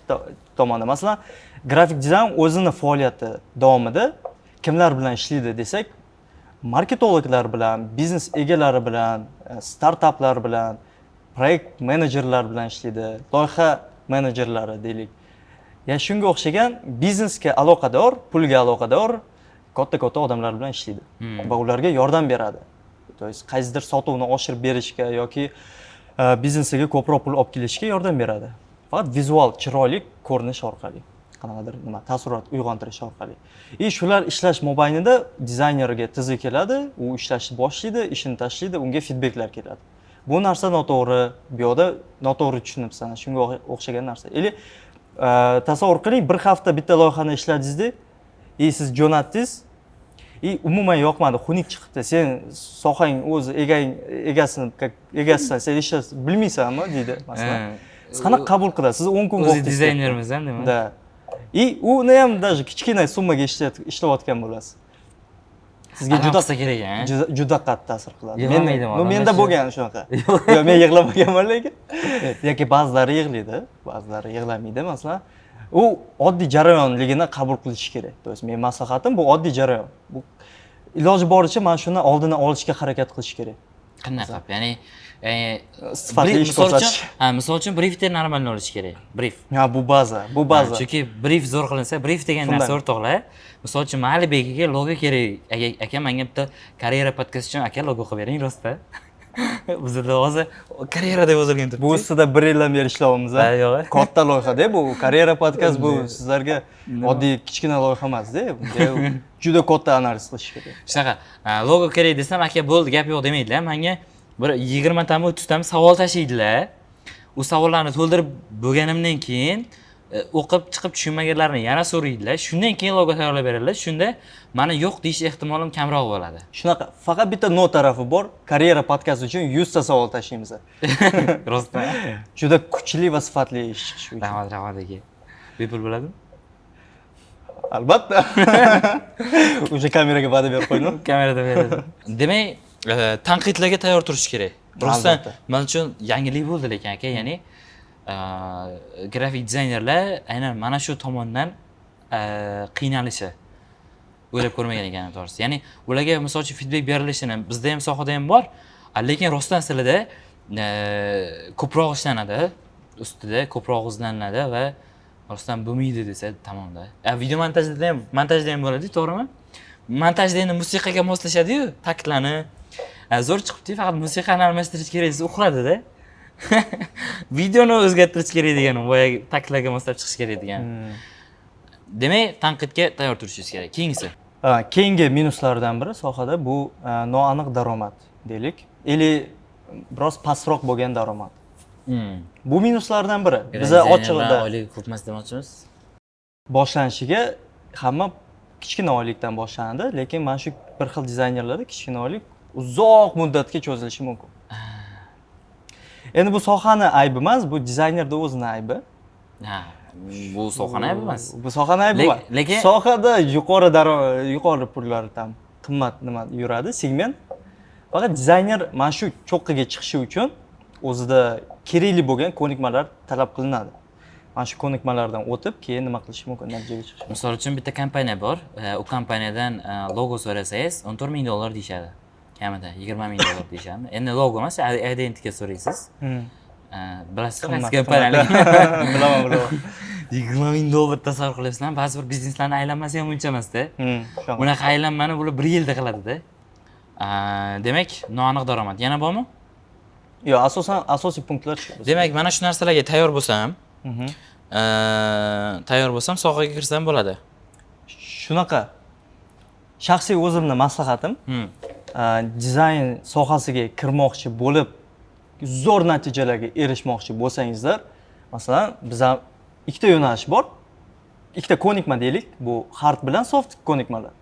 Speaker 1: tomonidan. Masalan, grafik dizayn o'zini faoliyati davomida kimlar bilan ishlaydi desak, marketologlar bilan, biznes egalari bilan, startaplar bilan, proyekt menejerlar bilan ishlaydi, loyiha menejerlari deylik. Ya shunga o'xshagan biznesga aloqador, pulga aloqador katta odamlar bilan ishlaydi va ularga yordam beradi. То есть qaysidir sotuvni oshirib berishga yoki biznesiga ko'proq pul olib kelishga yordam beradi. Faqat vizual, chiroyli ko'rinish orqali, qanaqadir nima taassurot uyg'ontirish orqali. Shular ishlash mobaynida dizaynerga tizi keladi, u ishlashni boshlaydi, ishini tashlaydi, unga feedbacklar keladi. Bu narsa noto'g'ri, bu yoqda noto'g'ri tushunibsan, shunga o'xshagan narsa. Tasavvur qiling, bir hafta bitta loyihani ishladingiz-da, siz jo'natdingiz, umuman yoqmadi, xunuk chiqibdi. Sen sohang o'zi egasisan, sen ishni bilmaysanmi deydi, masalan. Siz qanaqa qabul qilasiz? Siz 10 kun
Speaker 2: o'zi dizaynermizdan nima?
Speaker 1: Da. Uni ham даже kichkina summaga ishlayotgan bo'lasiz. Sizga juda qattiq ta'sir qiladi. Menda bo'lgan shunaqa. Yo'q, men yig'lamaganman lekin. Yoki ba'zilari yig'laydi, ba'zilari yig'lamaydi, masalan. U oddiy jarayonligini qabul qilish kerak. To есть men maslahatim bu oddiy jarayon. Bu iloji boricha mana shuni oldini olishga harakat qilish kerak.
Speaker 2: Qanday qilib? Ya'ni
Speaker 1: sifatli ish ko'rsatish.
Speaker 2: misol uchun briefda normalniy bo'lishi kerak. Brief.
Speaker 1: Ha, bu baza.
Speaker 2: Chunki brief zo'r qilinsa, brief degan narsa o'rtoqlar. Misol uchun Alibek aka logo kerak. Aka menga bitta karyera podkast uchun aka logo qilib bering rostda. Bizda hozir karyera deb yozilgan turibdi.
Speaker 1: Bu ustida 1 yildan beri ishlayapmiz.
Speaker 2: Yo'q.
Speaker 1: Katta loyiha-da bu. Karyera podkast bu sizlarga oddiy kichkina loyiha emas-da. Bunga juda katta analiz qilish kerak.
Speaker 2: Shunaqa, logo kerak desam, aka bo'ldi, gap yo'q demaydilar. Menga bir 20 tami 30 tami savol tashlaydilar. U savollarni to'ldirib bo'lganimdan keyin o'qib chiqib tushunmaganlarni yana so'raydilar. Shundan keyin logo tayyorlab beradilar. Shunda meni yo'q deyish ehtimolim kamroq bo'ladi.
Speaker 1: Shunaqa, faqat bitta no tarafi bor. Karyera podkast uchun 100 ta savol tashlaymiz.
Speaker 2: Rostmi?
Speaker 1: Juda kuchli va sifatli ish chiqishi uchun.
Speaker 2: Rahmat aka. Bepul bo'ladimi?
Speaker 1: Albatta. O'sha kameraga va'da berib qo'ydim.
Speaker 2: Kamerada beradi. Demak, tanqidlarga tayyor turish kerak. Rostdan men uchun yangilik bo'ldi lekin aka, ya'ni grafik dizaynerlar aynan mana shu tomondan qiynalishi o'ylab ko'rmagan ekan to'g'risi. Ya'ni ularga misol uchun feedback berilishini bizda ham sohada ham bor, lekin rostdan silida ko'proq ishlanadi, ustida ko'proq izlanadi va rostdan bo'lmaydi desa tamomda. Video montajda ham bo'ladi, to'g'rimi? Montajda endi musiqaga moslashadi-yu, taklani zo'r chiqibdi, faqat musiqani almashtirish kerak desa uxladi-da. Videoni o'zgartirish kerak deganim, boyagi takllarga moslab chiqish kerak degan. Demak, tanqidga tayyor turishingiz kerak. Keyingisi.
Speaker 1: Keyingi minuslardan biri sohada bu noaniq daromad deylik. Biroz pastroq bo'lgan daromad. Bu minuslardan biri. Biz ochiqda
Speaker 2: oylik ko'p emas demoqchimiz.
Speaker 1: Boshlanishiga hamma kichkina oylikdan boshlanadi, lekin mana shu bir xil dizaynerlarda kichkina oylik uzoq muddatga cho'zilishi mumkin. Endi bu sohani aybi emas, bu dizaynerda o'zining aybi.
Speaker 2: Bu sohani aybi emas.
Speaker 1: Bu sohani aybi emas.
Speaker 2: Lekin
Speaker 1: sohada yuqori pullar tam qimmat nima yuradi, segment. Faqat dizayner mana shu cho'qqiga chiqishi uchun o'zida kerakli bo'lgan ko'nikmalar talab qilinadi. Mana shu ko'nikmalardan o'tib, keyin nima qilish mumkin, natijaga chiqish.
Speaker 2: Misol uchun bitta kompaniya bor, u kompaniyadan logo so'rasangiz, $14,000 deyshadi. Kamida $20,000 deyshadi. Endi logo emas, identiga so'raysiz. Bilasiz, kompaniyani.
Speaker 1: Bilaman.
Speaker 2: $20,000 tasavvur qilyapsizlar, ba'zi bir bizneslarni aylanmasi ham uncha emas-da. Bunaqa aylanmani bular 1 yilda qiladi-da. Demak, noaniq daromad. Yana bormi?
Speaker 1: Yo'q, asosiy punktlar shu.
Speaker 2: Demak, mana shu narsalarga tayyor bo'lsam, sohaga kirsam bo'ladi.
Speaker 1: Shunaqa. Shaxsiy o'zimning maslahatim, dizayn sohasiga kirmoqchi bo'lib, zo'r natijalarga erishmoqchi bo'lsangizlar, masalan, bizda ikkita yo'nalish bor. Ikkita ko'nikma deylik, bu hard bilan soft ko'nikmalar.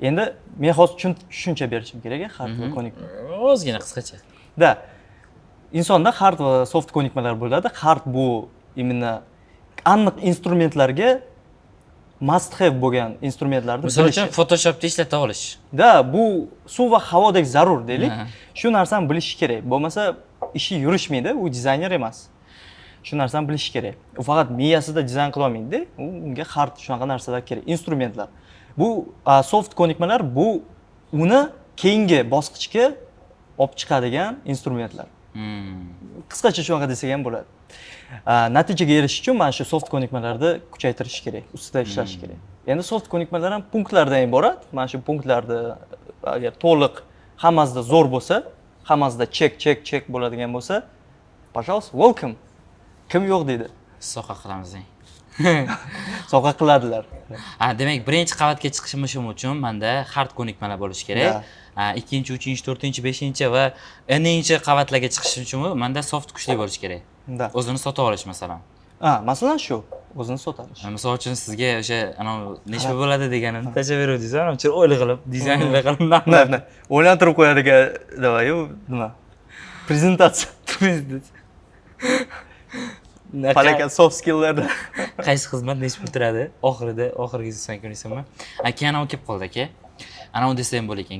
Speaker 1: Endi men hozir tushuncha berishim kerak, hard va ko'nikma.
Speaker 2: Ozgina qisqacha.
Speaker 1: Insonda hard va soft ko'nikmalar bo'ladi. Hard bu imенно aniq instrumentlarga must have bo'lgan instrumentlarni bilish.
Speaker 2: Misol uchun Photoshopda ishlata olish.
Speaker 1: Bu suv va havodek zarur deylik. Shu narsani bilish kerak. Bo'lmasa ishi yurishmaydi, u dizayner emas. Shu narsani bilish kerak. U faqat miyasida dizayn qila olmaydi, unga hard shunaqa narsalar kerak, instrumentlar. Bu soft ko'nikmalar bu uni keyingi bosqichga olib chiqadigan instrumentlar. Qisqacha shunaqa desak ham bo'ladi. Natijaga erishish uchun mana shu soft ko'nikmalarni kuchaytirish kerak, ustida ishlash kerak. Endi soft ko'nikmalar ham punktlardan iborat. Mana shu punktlarni agar to'liq hammasida zo'r bo'lsa, hammasida check bo'ladigan bo'lsa, pожалуйста, welcome. Kim yo'q deydi.
Speaker 2: Soha qilamiz.
Speaker 1: Soha qiladilar.
Speaker 2: Demak, birinchi qavatga chiqishim uchun menda hard ko'nikmalar bo'lishi kerak. Ikkinchi, uchinchi, to'rtinchi, beshinchi va n'inchi qavatlarga chiqish uchun menda soft kuchli bo'lishi kerak. O'zini sota olish masalan.
Speaker 1: Masalan shu, o'zini sota olish.
Speaker 2: Misol uchun sizga o'sha nechta bo'ladi deganini tashaveruvdingiz, ancha o'yli qilib, dizaynlar qilib,
Speaker 1: o'ylantirib qo'yadigan davoyu nima? Prezentatsiya. Palaka soft skilllarda
Speaker 2: qaysi xizmat nechta pul turadi? Oxirgi so'ng ko'rasizmi? Keyin kelib qoldi aka. Ana u desa ham bo'lar ekan.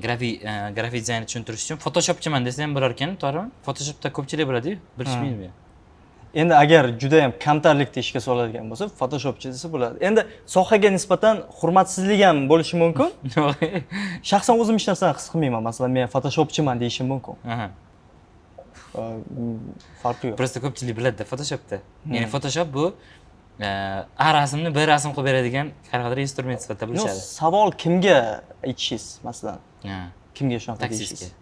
Speaker 2: Grafik dizaynni tushuntirish uchun Photoshopchiman desa ham bo'lar ekan, to'g'rimi? Photoshopda ko'pchilik biladi-yu, bilishmaydi.
Speaker 1: Endi agar juda ham kamtarlikni ishga soladigan bo'lsa, Photoshopchi desa bo'ladi. Endi sohaga nisbatan hurmatsizlik ham bo'lishi mumkin. Shaxsan o'zim hech narsani his qilmayman. Masalan, men Photoshopchiman deyishim mumkin.
Speaker 2: Aha.
Speaker 1: Farqi yo'q.
Speaker 2: Просто ko'pchilik biladi Photoshopda. Ya'ni Photoshop bu A rasmni B rasm qilib beradigan qanaqadir instrument sifatida bilishadi.
Speaker 1: Savol kimga aytishingiz, masalan?
Speaker 2: Ha.
Speaker 1: Kimga shunaqa
Speaker 2: Taksistga.
Speaker 1: deyishingiz?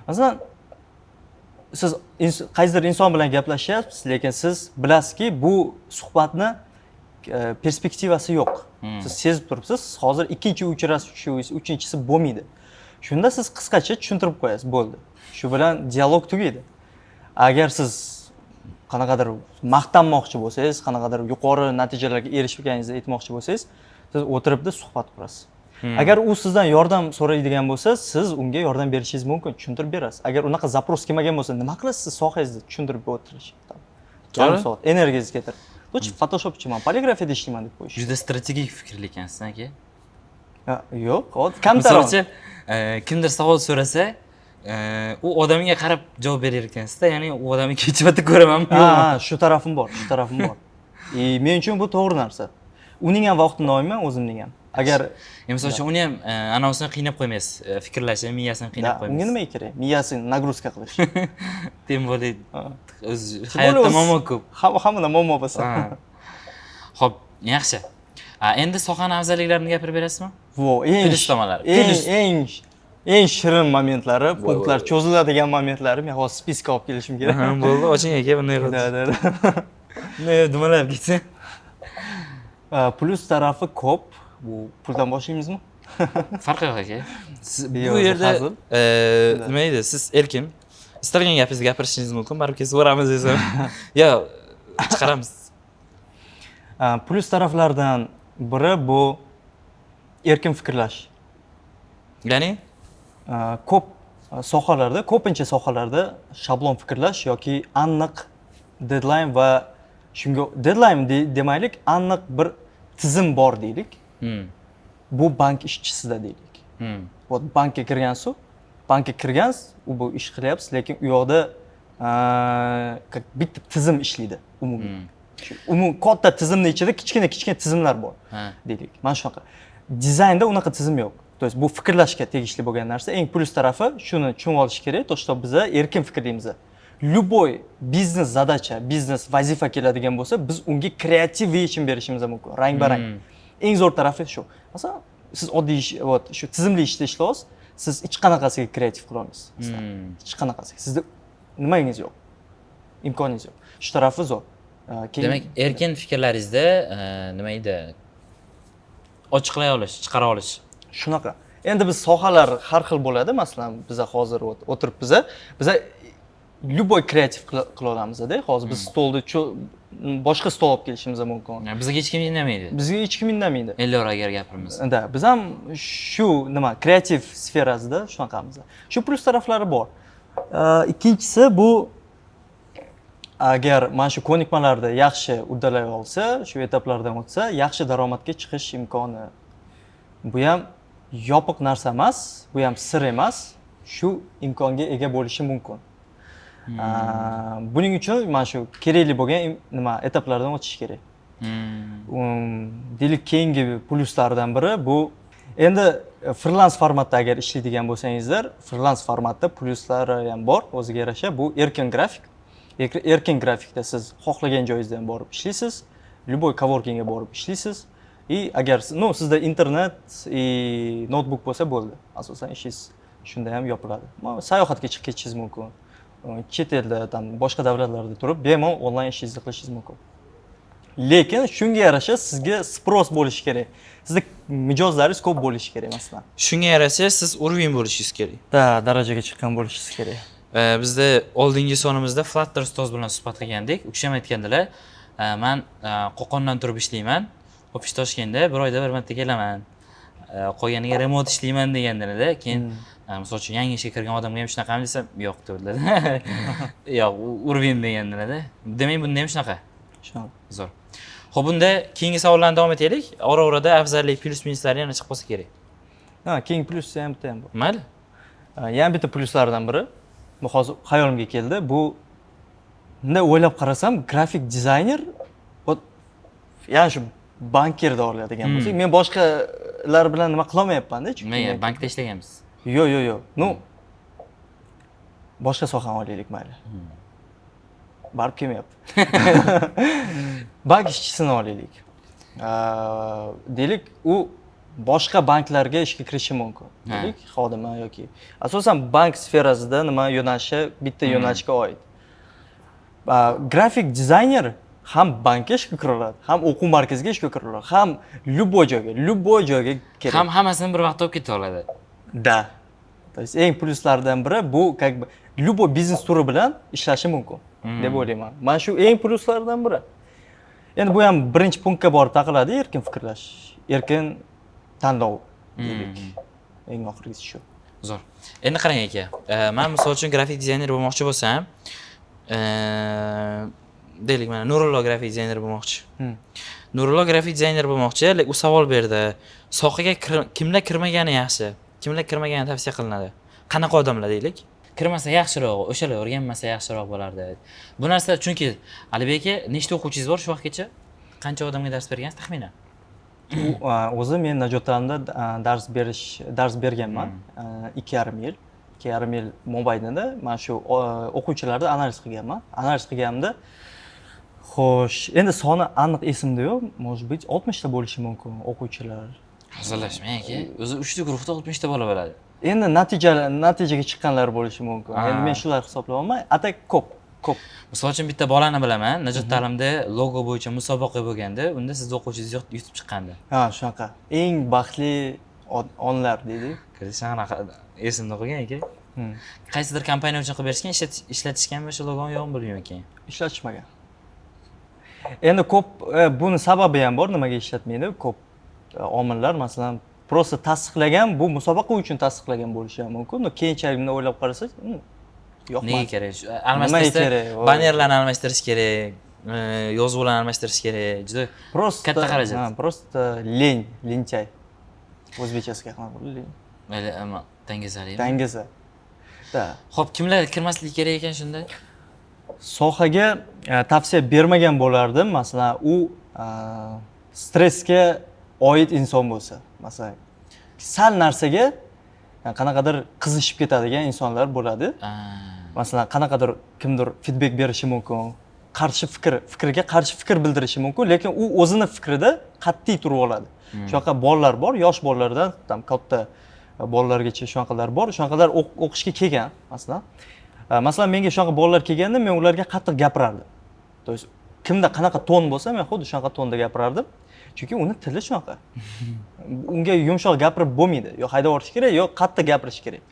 Speaker 1: Masalan, siz qaysidir inson bilan gaplashyapsiz, lekin siz bilasizki, bu suhbatni perspektivasi yo'q. Siz sezib turibsiz, hozir ikkinchi uchrashuvingiz, uchinchisi bo'lmaydi. Shunda siz qisqacha tushuntirib qo'yasiz, bo'ldi. Shu bilan dialog tugaydi. Agar siz qanaqadir maqtanmoqchi bo'lsangiz, qanaqadir yuqori natijalarga erishganingizni aytmoqchi bo'lsangiz, siz o'tiribda suhbat qurasiz. Agar u sizdan yordam so'raydigan bo'lsa, siz unga yordam berishingiz mumkin, tushuntirib berasiz. Agar unaqa zapros kelmagan bo'lsa, nima qilasiz siz sohangizni tushuntirib o'tirish? Yarim soat energiyangizni ketirib. Lutf Photoshopchiman, poligrafiyada ishlayman deb qo'yish.
Speaker 2: Juda strategik fikr ekansiz, aka.
Speaker 1: Yo'q, kamtar.
Speaker 2: Masalan, kimdir savol so'rasa, u odamga qarab javob berar ekansizda, ya'ni u odamni kechvatib ko'ramanmi yo'qmi?
Speaker 1: Ha, shu tarafim bor, shu tarafim bor. Men uchun bu to'g'ri narsa. Uning ham vaqtini olmayman, o'zimning ham. Agar
Speaker 2: misol uchun uni ham anavsini qiynab qo'ymaysiz, fikrlashi, miyasini qiynab qo'ymaysiz.
Speaker 1: unga nima kerak? Miyasini nagruzka qilish.
Speaker 2: Tем более o'z hayotda muammo ko'p.
Speaker 1: Hammada muammo bo'lsa.
Speaker 2: Xo'p, yaxshi. Endi sohani afzalliklarini gapirib berasizmi?
Speaker 1: Vo,
Speaker 2: Plyus tomonlari.
Speaker 1: Eng shirin momentlari, punktlar cho'ziladigan momentlari men hozir spiska olib kelishim kerak.
Speaker 2: Bo'ldi, oching aka, bunday qilib. Ne, dumalab ketsin.
Speaker 1: Plyus tarafi ko'p. Bu puldan boshlaymizmi?
Speaker 2: Farqi yo'q aka. Bu yerda nima edi? Siz erkin. Istalgan gapingizni gapirishingiz mumkin, baribir kesib o'ramiz desam. Yo, chiqaramiz.
Speaker 1: Plyus taraflardan biri bu erkin fikrlash.
Speaker 2: Ya'ni
Speaker 1: ko'p sohalarda, ko'pincha sohalarda shablon fikrlash yoki aniq deadline va shunga deadline demaylik, aniq bir tizim bor deylik. Bu bank ishchisida deylik. Bankka kirgansiz, u bu ish qilyapsiz, lekin u yoqda bitta tizim ishlaydi umumiy. Katta tizimning ichida kichkina tizimlar bor deylik. Mana shunaqa. Dizaynda unaqa tizim yo'q. То есть bu fikrlashga tegishli bo'lgan narsa. Eng plyus tarafi shuni tushunib olish kerak, to что biz erkin fikrlaymiz. Любой biznes zadacha, biznes vazifa keladigan bo'lsa, biz unga kreativ yechim berishimiz mumkin, rang-barang. Eng zo'r tarafi shu. Masalan, siz oddiy shu tizimli ishda ishlaysiz, siz hech qanaqasiga kreativ qila olmaysiz. Hech qanaqasiga. Sizda nimangiz yo'q. Imkoningiz yo'q. Shu tarafi zo'r.
Speaker 2: Demak, erkin fikrlaringizda nima edi? Ochiqlay olish, chiqara olish.
Speaker 1: Shunaqa. Endi biz sohalar har xil bo'ladi. Masalan, biz hozir o'tiribmiz. Biz любой kreativ qila olamiz-da. Hozir biz stolda boshqa stol olib kelishimiz mumkin.
Speaker 2: Bizga hech kim indamaydi.
Speaker 1: Bizga hech kim indamaydi.
Speaker 2: Ellar agar gapiramiz.
Speaker 1: Da, biz ham shu kreativ sferasida shunaqamiz. Shu plyus taraflari bor. Ikkinchisi bu agar mana shu ko'nikmalarni yaxshi uddalay olsa, shu etaplardan o'tsa, yaxshi daromadga chiqish imkoni. Bu ham yopiq narsa emas, bu ham sir emas. Shu imkonga ega bo'lishi mumkin. Buning uchun mana shu kerakli bo'lgan etaplardan o'tish kerak. Deylik, keyingi plyuslardan biri bu endi freelance formatda agar ishlaydigan bo'lsangizlar, freelance formatda plyuslari ham bor, o'ziga yarasha. Bu erkin grafik. Erkin grafikda siz xohlagan joyingizdan borib ishlaysiz, любой coworkingga borib ishlaysiz. Agar sizda internet, notebook bo'lsa bo'ldi. Asosan ishingiz shunda ham yopiladi. Sayohatga chiqib ketishingiz mumkin. Chet elda, boshqa davlatlarda turib, bemalol onlayn ishingizni qilishingiz mumkin. Lekin shunga yarasha sizga spros bo'lishi kerak. Sizda mijozlaringiz ko'p bo'lishi kerak masalan.
Speaker 2: Shunga yarasha siz urovень bo'lishingiz kerak.
Speaker 1: Darajaga chiqqan bo'lishingiz kerak.
Speaker 2: Bizda oldingi sonimizda Flutter ustoz bilan suhbat qilgandik. U kishi ham aytgandilar, men Qo'qondan turib ishlayman. Ofis Toshkentda bir oyda bir marta kelaman. Qolganiga remote ishlayman degandilar-da. Keyin misol uchun yangi ishga kirgan odamga ham shunaqami desam, yo'q dedilar. Yo'q, urovень degandilar-da. Demak, bunda ham shunaqa.
Speaker 1: Shunaqa.
Speaker 2: Zo'r. Xo'p, bunda keyingi savollarni davom etaylik. Ora-orada afzallik, plyus-minuslari yana chiqib qolsa kerak.
Speaker 1: Keyin plyusi ham bitta ham bor.
Speaker 2: Mayli.
Speaker 1: Yana bitta plyuslardan biri, bu hozir xayolimga keldi. Bu bunday o'ylab qarasam, grafik dizayner ya'ni shu bankirda oladigan bo'lsak, men boshqalar bilan nima qila olmayapman-da, chunki
Speaker 2: Men bankda ishlaganmiz.
Speaker 1: yo'q. Nu boshqa sohani olaylik mayli. Barib kelmayapti. Bank ishchisini olaylik. Deylik, u boshqa banklarga ishga kirishi mumkin. Deylik, xodimi yoki asosan bank sferasida nima yo'nalishi bitta yo'nalishga oid. Grafik dizayner ham bankka ishga kira oladi, ham o'quv markaziga ishga kira oladi, ham любой joyga kerak.
Speaker 2: Ham hammasini bir vaqtda olib keta oladi.
Speaker 1: Da. То есть eng pluslardan biri bu как бы любой biznes turi bilan ishlashi mumkin deb o'ylayman. Mana shu eng pluslardan biri. Endi bu ham birinchi punktga borib taqaladi, erkin fikrlash, erkin tanlov deylik. Eng oxirgisi shu.
Speaker 2: Zo'r. Endi qarang aka, men misol uchun grafik dizayner bo'lmoqchi bo'lsam, deylik mana Nurullo grafik dizayner bo'lmoqchi. Nurullo grafik dizayner bo'lmoqchi, u savol berdi. Sohaga kimlar kirmagani yaxshi? Kimlar kirmagani tavsiya qilinadi? Qanaqa odamlar deylik? Kirmasa yaxshiroq, o'shalar o'rganmasa yaxshiroq bo'lardi. Bu narsa chunki Alibek aka, nechta o'quvchingiz bor shu vaqtgacha? Qancha odamga dars bergansiz taxminan?
Speaker 1: O'zi men Najot ta'limda dars berganman 2,5 yil. 2,5 yil mobaynida mana shu o'quvchilarni analiz qilganman. Analiz qilganimda xo'sh, endi soni aniq esimda yo'q, может быть 60 ta bo'lishi mumkin o'quvchilar.
Speaker 2: Hazillashmang aka. O'zi 3 ta guruhda 60 ta bola bo'ladi.
Speaker 1: Endi natijaga chiqqanlar bo'lishi mumkin. Endi men shular hisoblayapman. Atak ko'p.
Speaker 2: Misol uchun bitta bolani bilaman, Najot ta'limda logo bo'yicha musobaqa bo'lganda, unda siz o'quvchingiz yutib chiqqandi.
Speaker 1: Ha, shunaqa. Eng baxtli onlar deydi.
Speaker 2: Shunaqa esimda qolgan aka. Qaysidir kompaniya uchun qilib berishgan, ishlatishganmi shu logoni yo'qmi bilmayman keyin.
Speaker 1: Ishlatishmagan. Endi ko'p buni sababi ham bor, nimaga ishlatmaydi? Ko'p omillar, masalan, prosta tasdiqlagan, bu musobaqa uchun tasdiqlagan bo'lishi ham mumkin. Keyinchalik o'ylab qarasak, yo'qmi?
Speaker 2: Nega kerak? Almashtirsa, bannerlarni almashtirish kerak, yozuvlarni almashtirish kerak. Juda katta xarajat.
Speaker 1: Prosta lenchay. O'zbekchasiga ham leng.
Speaker 2: Mayli, ammo dangazali.
Speaker 1: Dangaza. Da.
Speaker 2: Xo'p, kimlar kirmasligi kerak ekan shunda?
Speaker 1: Sohaga tavsiya bermagan bo'lardim. Masalan, u stressga oid inson bo'lsa, masalan, sal narsaga qanaqadir qizishib ketadigan insonlar bo'ladi. Masalan, qanaqadir kimdir feedback berishi mumkin, fikriga qarshi fikr bildirishi mumkin, lekin u o'zini fikrida qat'iy turib oladi. Shunaqa bolalar bor, yosh bolalardan tam katta bolalargacha shunaqalar bor. Shunaqalar o'qishga kelgan, masalan. Masalan, menga shunaqa bolalar kelganda, men ularga qattiq gapirardim. То есть kimda qanaqa ton bo'lsa, men xuddi shunaqa tonda gapirardim. Chunki uni tili shunaqa. Unga yumshoq gapirib bo'lmaydi. Yo haydab yuborish kerak, yo qattiq gapirish kerak.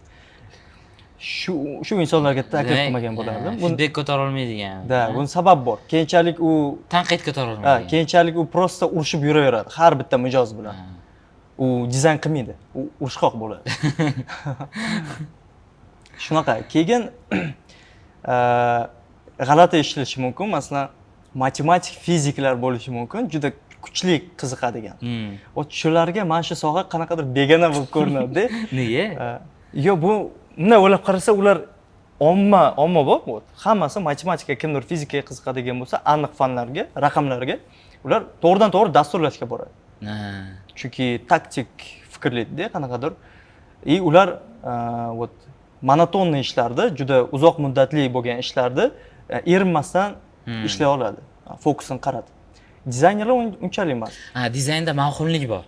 Speaker 1: Shu insonlarga taklif qilmagan bo'lardim.
Speaker 2: Feedback ko'tara olmaydigan.
Speaker 1: Da, buni sabab bor. Keyinchalik u
Speaker 2: tanqid ko'tara olmaydi.
Speaker 1: Keyinchalik u prosta urushib yuraveradi har bitta mijoz bilan. U dizayn qilmaydi. U urushqoq bo'ladi. Shunaqa. Keyin g'alati eshitilishi mumkin. Masalan, matematik, fiziklar bo'lishi mumkin. Juda kuchli qiziqadigan. Shularga mana shu soha qanaqadir begona bo'lib ko'rinadi.
Speaker 2: Nega?
Speaker 1: Yo, bu bunday o'ylab qarasa, ular ommabop. Hammasi matematika, kimdir fizikaga qiziqadigan bo'lsa, aniq fanlarga, raqamlarga ular to'g'ridan-to'g'ri dasturlashga boradi. Chunki taktik fikrlaydi-da qanaqadir. Ular monotonniy ishlarda, juda uzoq muddatli bo'lgan ishlarda erinmasdan ishlay oladi. Fokusini qaratib. Dizaynerlar unchalik emas.
Speaker 2: Dizaynda mavhumlik bor.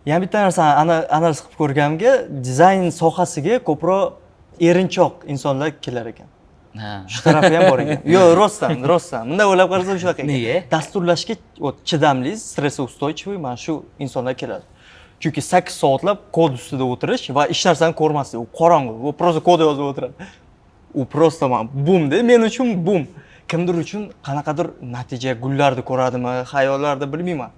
Speaker 1: Yana bitta narsani analiz qilib ko'rganimga, dizayn sohasiga ko'proq erinchoq insonlar kelar ekan. Shu tarafi ham bor ekan. Yo'q, rostdan. Bunday o'ylab qarasam shunaqa ekan.
Speaker 2: Nega?
Speaker 1: Dasturlashga chidamli, stressga ustойчивый mana shu insonlar keladi. Chunki 8 soatlab kod ustida o'tirish va hech narsani ko'rmaslik, u qorong'i, u prosta kod yozib o'tiradi. U prosta bum-da, men uchun bum. Kimdir uchun qanaqadir natija gullarni ko'radimi, xayollarda bilmayman.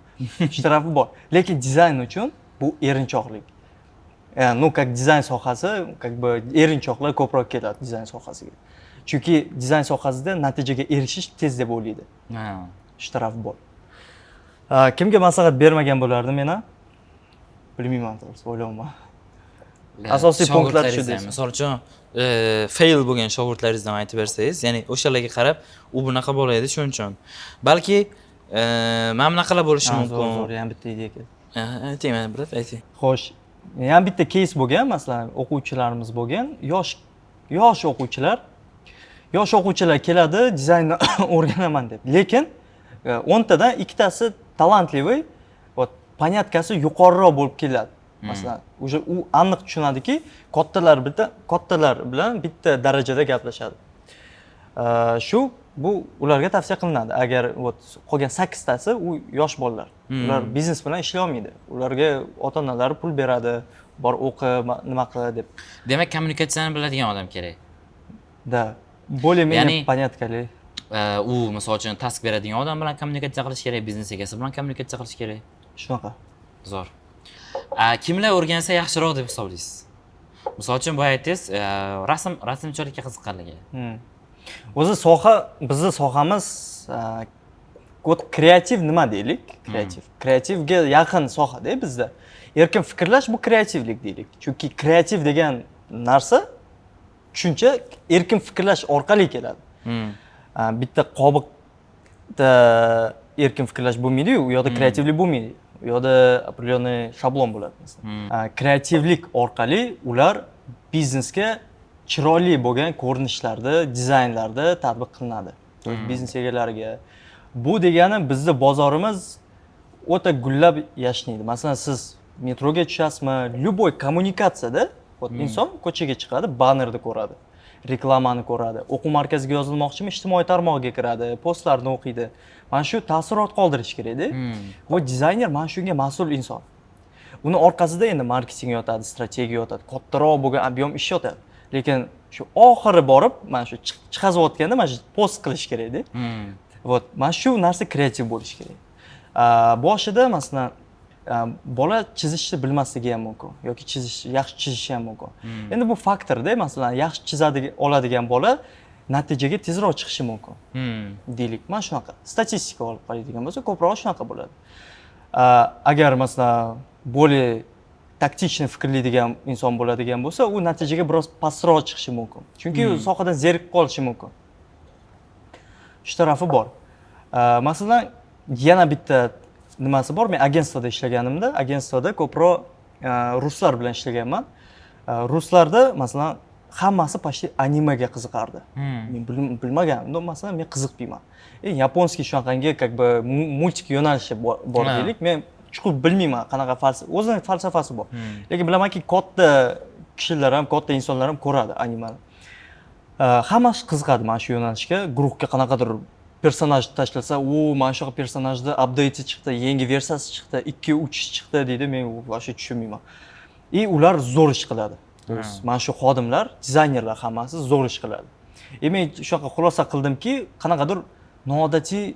Speaker 1: Shu tarafi bor. Lekin dizayn uchun bu erinchoqlik. Как dizayn sohasi, как бы erinchoqlar ko'proq keladi dizayn sohasiga. Chunki dizayn sohasida natijaga erishish tez deb o'ylaydi. Shu taraf bor. Kimga maslahat bermagan bo'lardim meni? Bilmayman, to'g'risi o'ylayman. Asosiy punktlar shu
Speaker 2: shogirdlaringiz ham,
Speaker 1: deysiz.
Speaker 2: misol uchun fail bo'lgan shogirdlaringizdan aytib bersangiz, ya'ni o'shalarga qarab u bunaqa bo'ladi shuning uchun. Balki mana bunaqalar bo'lishi mumkin.
Speaker 1: Zo'r, yana bitta idea keldi.
Speaker 2: Ayting, mana brat, ayting.
Speaker 1: Xo'sh, yana bitta case bo'lgan, masalan, o'quvchilarimiz bo'lgan, yosh o'quvchilar keladi, dizaynni o'rganaman deb. Lekin 10 tadan 2 tasi talantlivoy, поняткасы yuqoriroq bo'lib keladi. Masalan, o'sha u aniq tushunadiki, kattalar bilan bitta darajada gaplashadi. Shu bu ularga tavsiya qilinadi. Agar qolgan 8 tasi u yosh bolalar. Ular biznes bilan ishlay olmaydi. Ularga ota-onalari pul beradi, bor o'qi, nima qil deb.
Speaker 2: Demak, kommunikatsiyani biladigan odam kerak.
Speaker 1: Da, более-менее поняткали.
Speaker 2: U misol uchun task beradigan odam bilan kommunikatsiya qilish kerak, biznes egasi bilan kommunikatsiya qilish kerak.
Speaker 1: Shunaqa.
Speaker 2: Zo'r. Kimlar o'rgansa yaxshiroq deb hisoblaysiz? Misol uchun boya aytdingiz, rasmchilikka qiziqqanligi.
Speaker 1: O'zi bizning sohamiz kreativ nima deylik? Kreativga yaqin sohada bizda. Erkin fikrlash bu kreativlik deylik. Chunki kreativ degan narsa tushuncha erkin fikrlash orqali keladi. Bitta qobiqda erkin fikrlash bo'lmaydi, u yoqda kreativlik bo'lmaydi. U yoqda определенный shablon bo'ladi. Kreativlik orqali ular biznesga chiroyli bo'lgan ko'rinishlarda, dizaynlarda tatbiq qilinadi. Biznes egalariga. Bu degani bizning bozorimiz o'ta gullab yashnaydi. Masalan, siz metroga tushasizmi, любой kommunikatsiyada inson ko'chaga chiqadi, bannerni ko'radi, reklamani ko'radi, o'quv markaziga yozilmoqchimi, ijtimoiy tarmog'iga kiradi, postlarni o'qiydi. Mana shu taassurot qoldirish kerak-da. Va dizayner mana shunga mas'ul inson. Uni orqasida endi marketing yotadi, strategiya yotadi, kattaroq bo'lgan ob'yom ish yotadi. Lekin shu oxiri borib, mana shu chiqazayotganda mana shu post qilish kerak-da. Mana shu narsa kreativ bo'lish kerak. Boshida masalan bola chizishni bilmasligi ham mumkin yoki yaxshi chizishi ham mumkin. Endi bu faktorda, masalan, yaxshi oladigan bola natijaga tezroq chiqishi mumkin. Deylik, mana shunaqa. Statistika olib qaraydigan bo'lsa, ko'proq shunaqa bo'ladi. Agar masalan, более taktichni fikrlaydigan inson bo'ladigan bo'lsa, u natijaga biroz pastroq chiqishi mumkin. Chunki u sohadan zerikib qolishi mumkin. Shu tarafi bor. Masalan, yana bitta nimasi bor. Men agentstoda ishlaganimda, agentstoda ko'proq ruslar bilan ishlaganman. Ruslarda masalan hammasi почти animega qiziqardi. Men bilmagandim, masalan, men qiziqmayman. Yaponskiy shunaqangi как бы multik yo'nalishi bor deylik. Men chuqur bilmayman qanaqa o'zining falsafasi bor. Lekin bilamanki, katta kishilar ham, katta insonlar ham ko'radi animani. Hammasi qiziqadi mana shu yo'nalishga. Guruhga qanaqadir personaj tashlasa, mana shu personajda update chiqdi, yangi versiyasi chiqdi, 2-3 chiqdi deydi. Men voshe tushunmayman. Ular zo'r ish qiladi. Mana shu xodimlar, dizaynerlar hammasi zo'r ish qiladi. Men shunaqa xulosa qildimki, qanaqadir noodatiy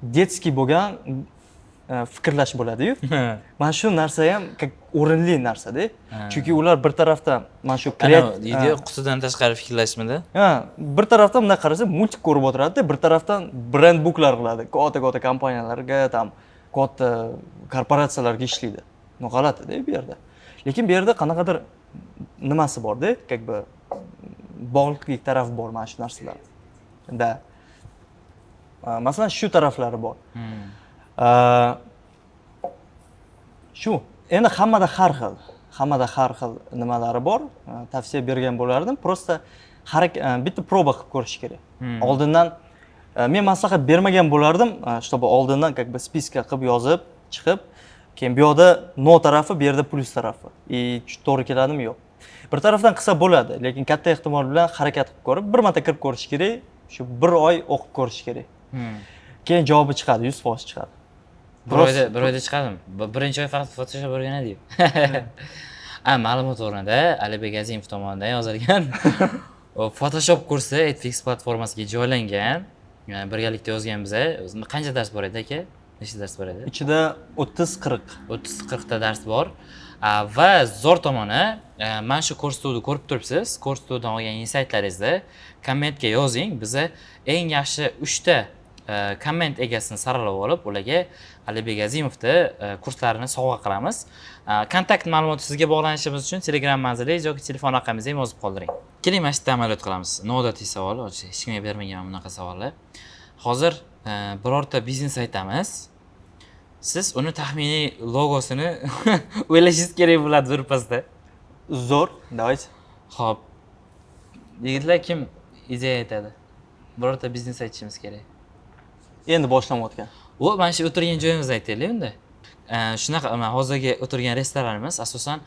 Speaker 1: детский bo'lgan fikrlash bo'ladi-yu. Mana shu narsa ham o'rinli narsa-da. Chunki ular bir tarafdan mana shu
Speaker 2: deydi, qutidan tashqari fikrlashmidi?
Speaker 1: Bir tarafdan bunday qarasa, multik ko'rib o'tiradi-da, bir tarafdan brend booklar qiladi. Katta kompaniyalarga, katta korporatsiyalarga ishlaydi. G'alati-da bu yerda. Lekin bu yerda qanaqadir nimasi bor-da, как бы bog'liqlik tarafi bor mana shu narsalar. Da. Masalan, shu taraflari bor. Shu endi hammada har xil nimalari bor. Tavsiya bergan bo'lardim. Просто bitta proba qilib ko'rish kerak. Oldindan men maslahat bermagan bo'lardim, чтобы oldindan как бы spiska qilib yozib, chiqib, keyin bu yoqda no tarafi, bu yerda plus tarafi. To'g'ri keladimi, yo'q. Bir tarafdan qilsa bo'ladi, lekin katta ehtimol bilan harakat qilib ko'rib, bir marta kirib ko'rish kerak, shu 1 oy o'qib ko'rish kerak. Keyin javobi chiqadi, 100% chiqadi.
Speaker 2: Bir oyda chiqadimi? Birinchi oy faqat Photoshop o'rganadi-yu. Ma'lumot o'rnida Alibek Azimov tomonidan yozilgan Photoshop kursi Edfix platformasiga joylangan. Birgalikda yozgan biz. Qancha dars bor edi aka? Nechta dars bor edi?
Speaker 1: Ichida 30-40
Speaker 2: ta dars bor. Va zo'r tomoni, mana shu kursni ko'rib turibsiz. Kursdan olgan insightlaringizni kommentga yozing. Biz eng yaxshi 3 ta komment egasini saralab olib, ularga Alibek Azimovni kurslarini sovg'a qilamiz. Kontakt ma'lumoti sizga bog'lanishimiz uchun Telegram manzilingiz yoki telefon raqamingizni ham yozib qoldiring. Keling, mana shu yerda amaliyot qilamiz. Noodatiy savol, hech kimga bermagan bunaqa savollar. Hozir birorta biznes aytamiz. Siz uni taxminiy logosini o'ylashingiz kerak bo'ladi birpasda.
Speaker 1: Zo'r, давайте.
Speaker 2: Xo'p. Yigitlar kim ideya aytadi? Birorta biznes aytishimiz kerak.
Speaker 1: Endi boshlanayotgan.
Speaker 2: Mana shu o'tirgan joyimizni aytaylik unda. Shunaqa hozirgi o'tirgan restoranimiz asosan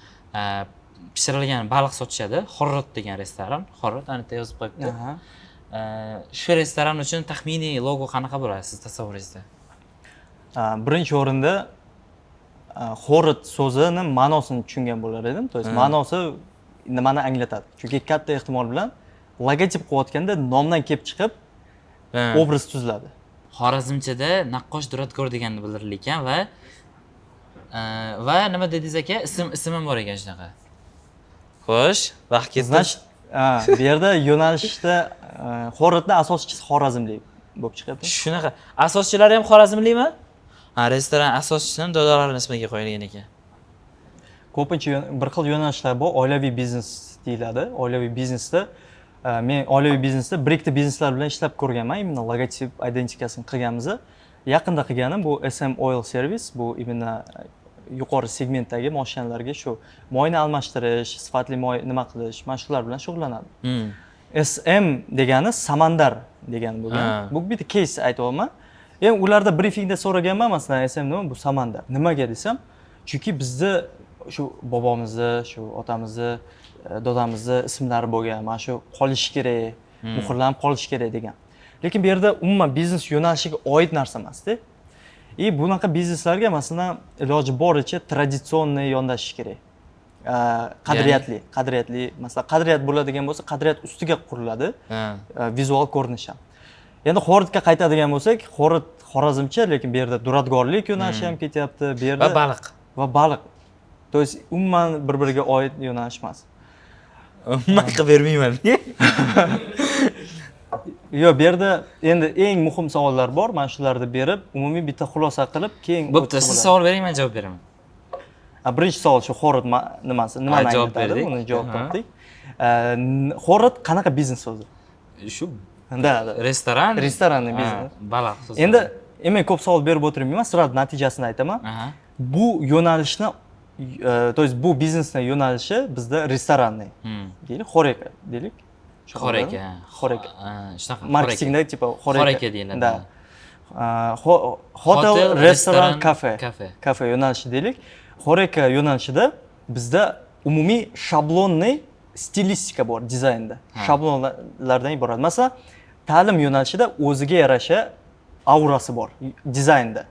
Speaker 2: pishirilgan baliq sotishadi. Xorrot degan restoran. Xorrot aniqda yozib qo'yibdi. Shu restoran uchun taxminiy logo qanaqa bo'ladi siz tasavvuringizda?
Speaker 1: Birinchi o'rinda xorrot so'zini ma'nosini tushungan bo'lar edim. То есть ma'nosi nimani anglatadi? Chunki katta ehtimol bilan logotip qo'yayotganda nomdan kelib chiqib obraz tuziladi.
Speaker 2: Xorazmchada naqqosh duradgor deganni bildirar ekan va nima dedingiz aka? Ismim bor ekan shunaqa. Xo'sh, vaqt ketdi.
Speaker 1: Значит, bu yerda yo'nalishda xorrotning asoschisi xorazmlik bo'lib chiqyapti.
Speaker 2: Shunaqa. Asoschilari ham xorazmlikmi? Restoran asoschisini dodalari ismiga qo'yilgan ekan.
Speaker 1: Ko'pincha bir xil yo'nalishlar bor, oilaviy biznes deyiladi. Oilaviy biznesda men oilaviy biznesda bir ikkita bizneslar bilan ishlab ko'rganman. Imенно logotip identifikasini qilganmiz. Yaqinda qilganim bu SM Oil Service, bu imенно yuqori segmentdagi mashinalarga shu moyni almashtirish, sifatli moy nima qilish, mana shular bilan shug'ullanadi. SM degani samandar degani bo'lgan. Bu bitta case aytyapman. Men ularda briefingda so'raganman, masalan, SM nima? Bu samandar. Nimaga desam, chunki bizda shu bobomizni, shu otamizni, dodamizni ismlari bo'lgan. Mana shu qolishi kerak, muhrlanib qolishi kerak degan. Lekin bu yerda umuman biznes yo'nalishiga oid narsa emas-da. Bunaqa bizneslarga masalan iloji boricha traditsionniy yondashish kerak. Qadriyatli, masalan, qadriyat bo'ladigan bo'lsa, qadriyat ustiga quriladi. Vizual ko'rinish ham. Endi xorrotga qaytadigan bo'lsak, xorrot xorazmcha, lekin bu yerda duradgorlik yo'nalishi ham ketyapti. Bu yerda va baliq. То есть umuman bir-biriga oid yo'nalish emas.
Speaker 2: Man qilib bermayman.
Speaker 1: Yo'q, bu yerda endi eng muhim savollar bor. Mana shularni berib, umumiy bitta xulosa qilib, keyin
Speaker 2: bo'pti, siz savol bering, men javob beraman.
Speaker 1: Birinchi savol shu xorrot nimasi? Nimani anglatadi? Uni javob topdik. Xorrot qanaqa biznes o'zi?
Speaker 2: Shu
Speaker 1: restoranning biznesi.
Speaker 2: Baliq so'zi.
Speaker 1: Endi men ko'p savol berib o'tirmayman, sirат natijasini aytaman. Bu yo'nalishni, то есть bu biznesning yo'nalishi bizda restoranning. Deylik, xoreka deylik.
Speaker 2: Xoreka.
Speaker 1: Shunaqa. Marketingda tipo
Speaker 2: xoreka deyiladi.
Speaker 1: Da. Hotel, restoran, kafe yo'nalishi deylik. Xoreka yo'nalishida bizda umumiy shablonniy stilistika bor dizaynda. Shablonlardan iborat. Masalan, ta'lim yo'nalishida o'ziga yarasha aurasi bor dizaynda.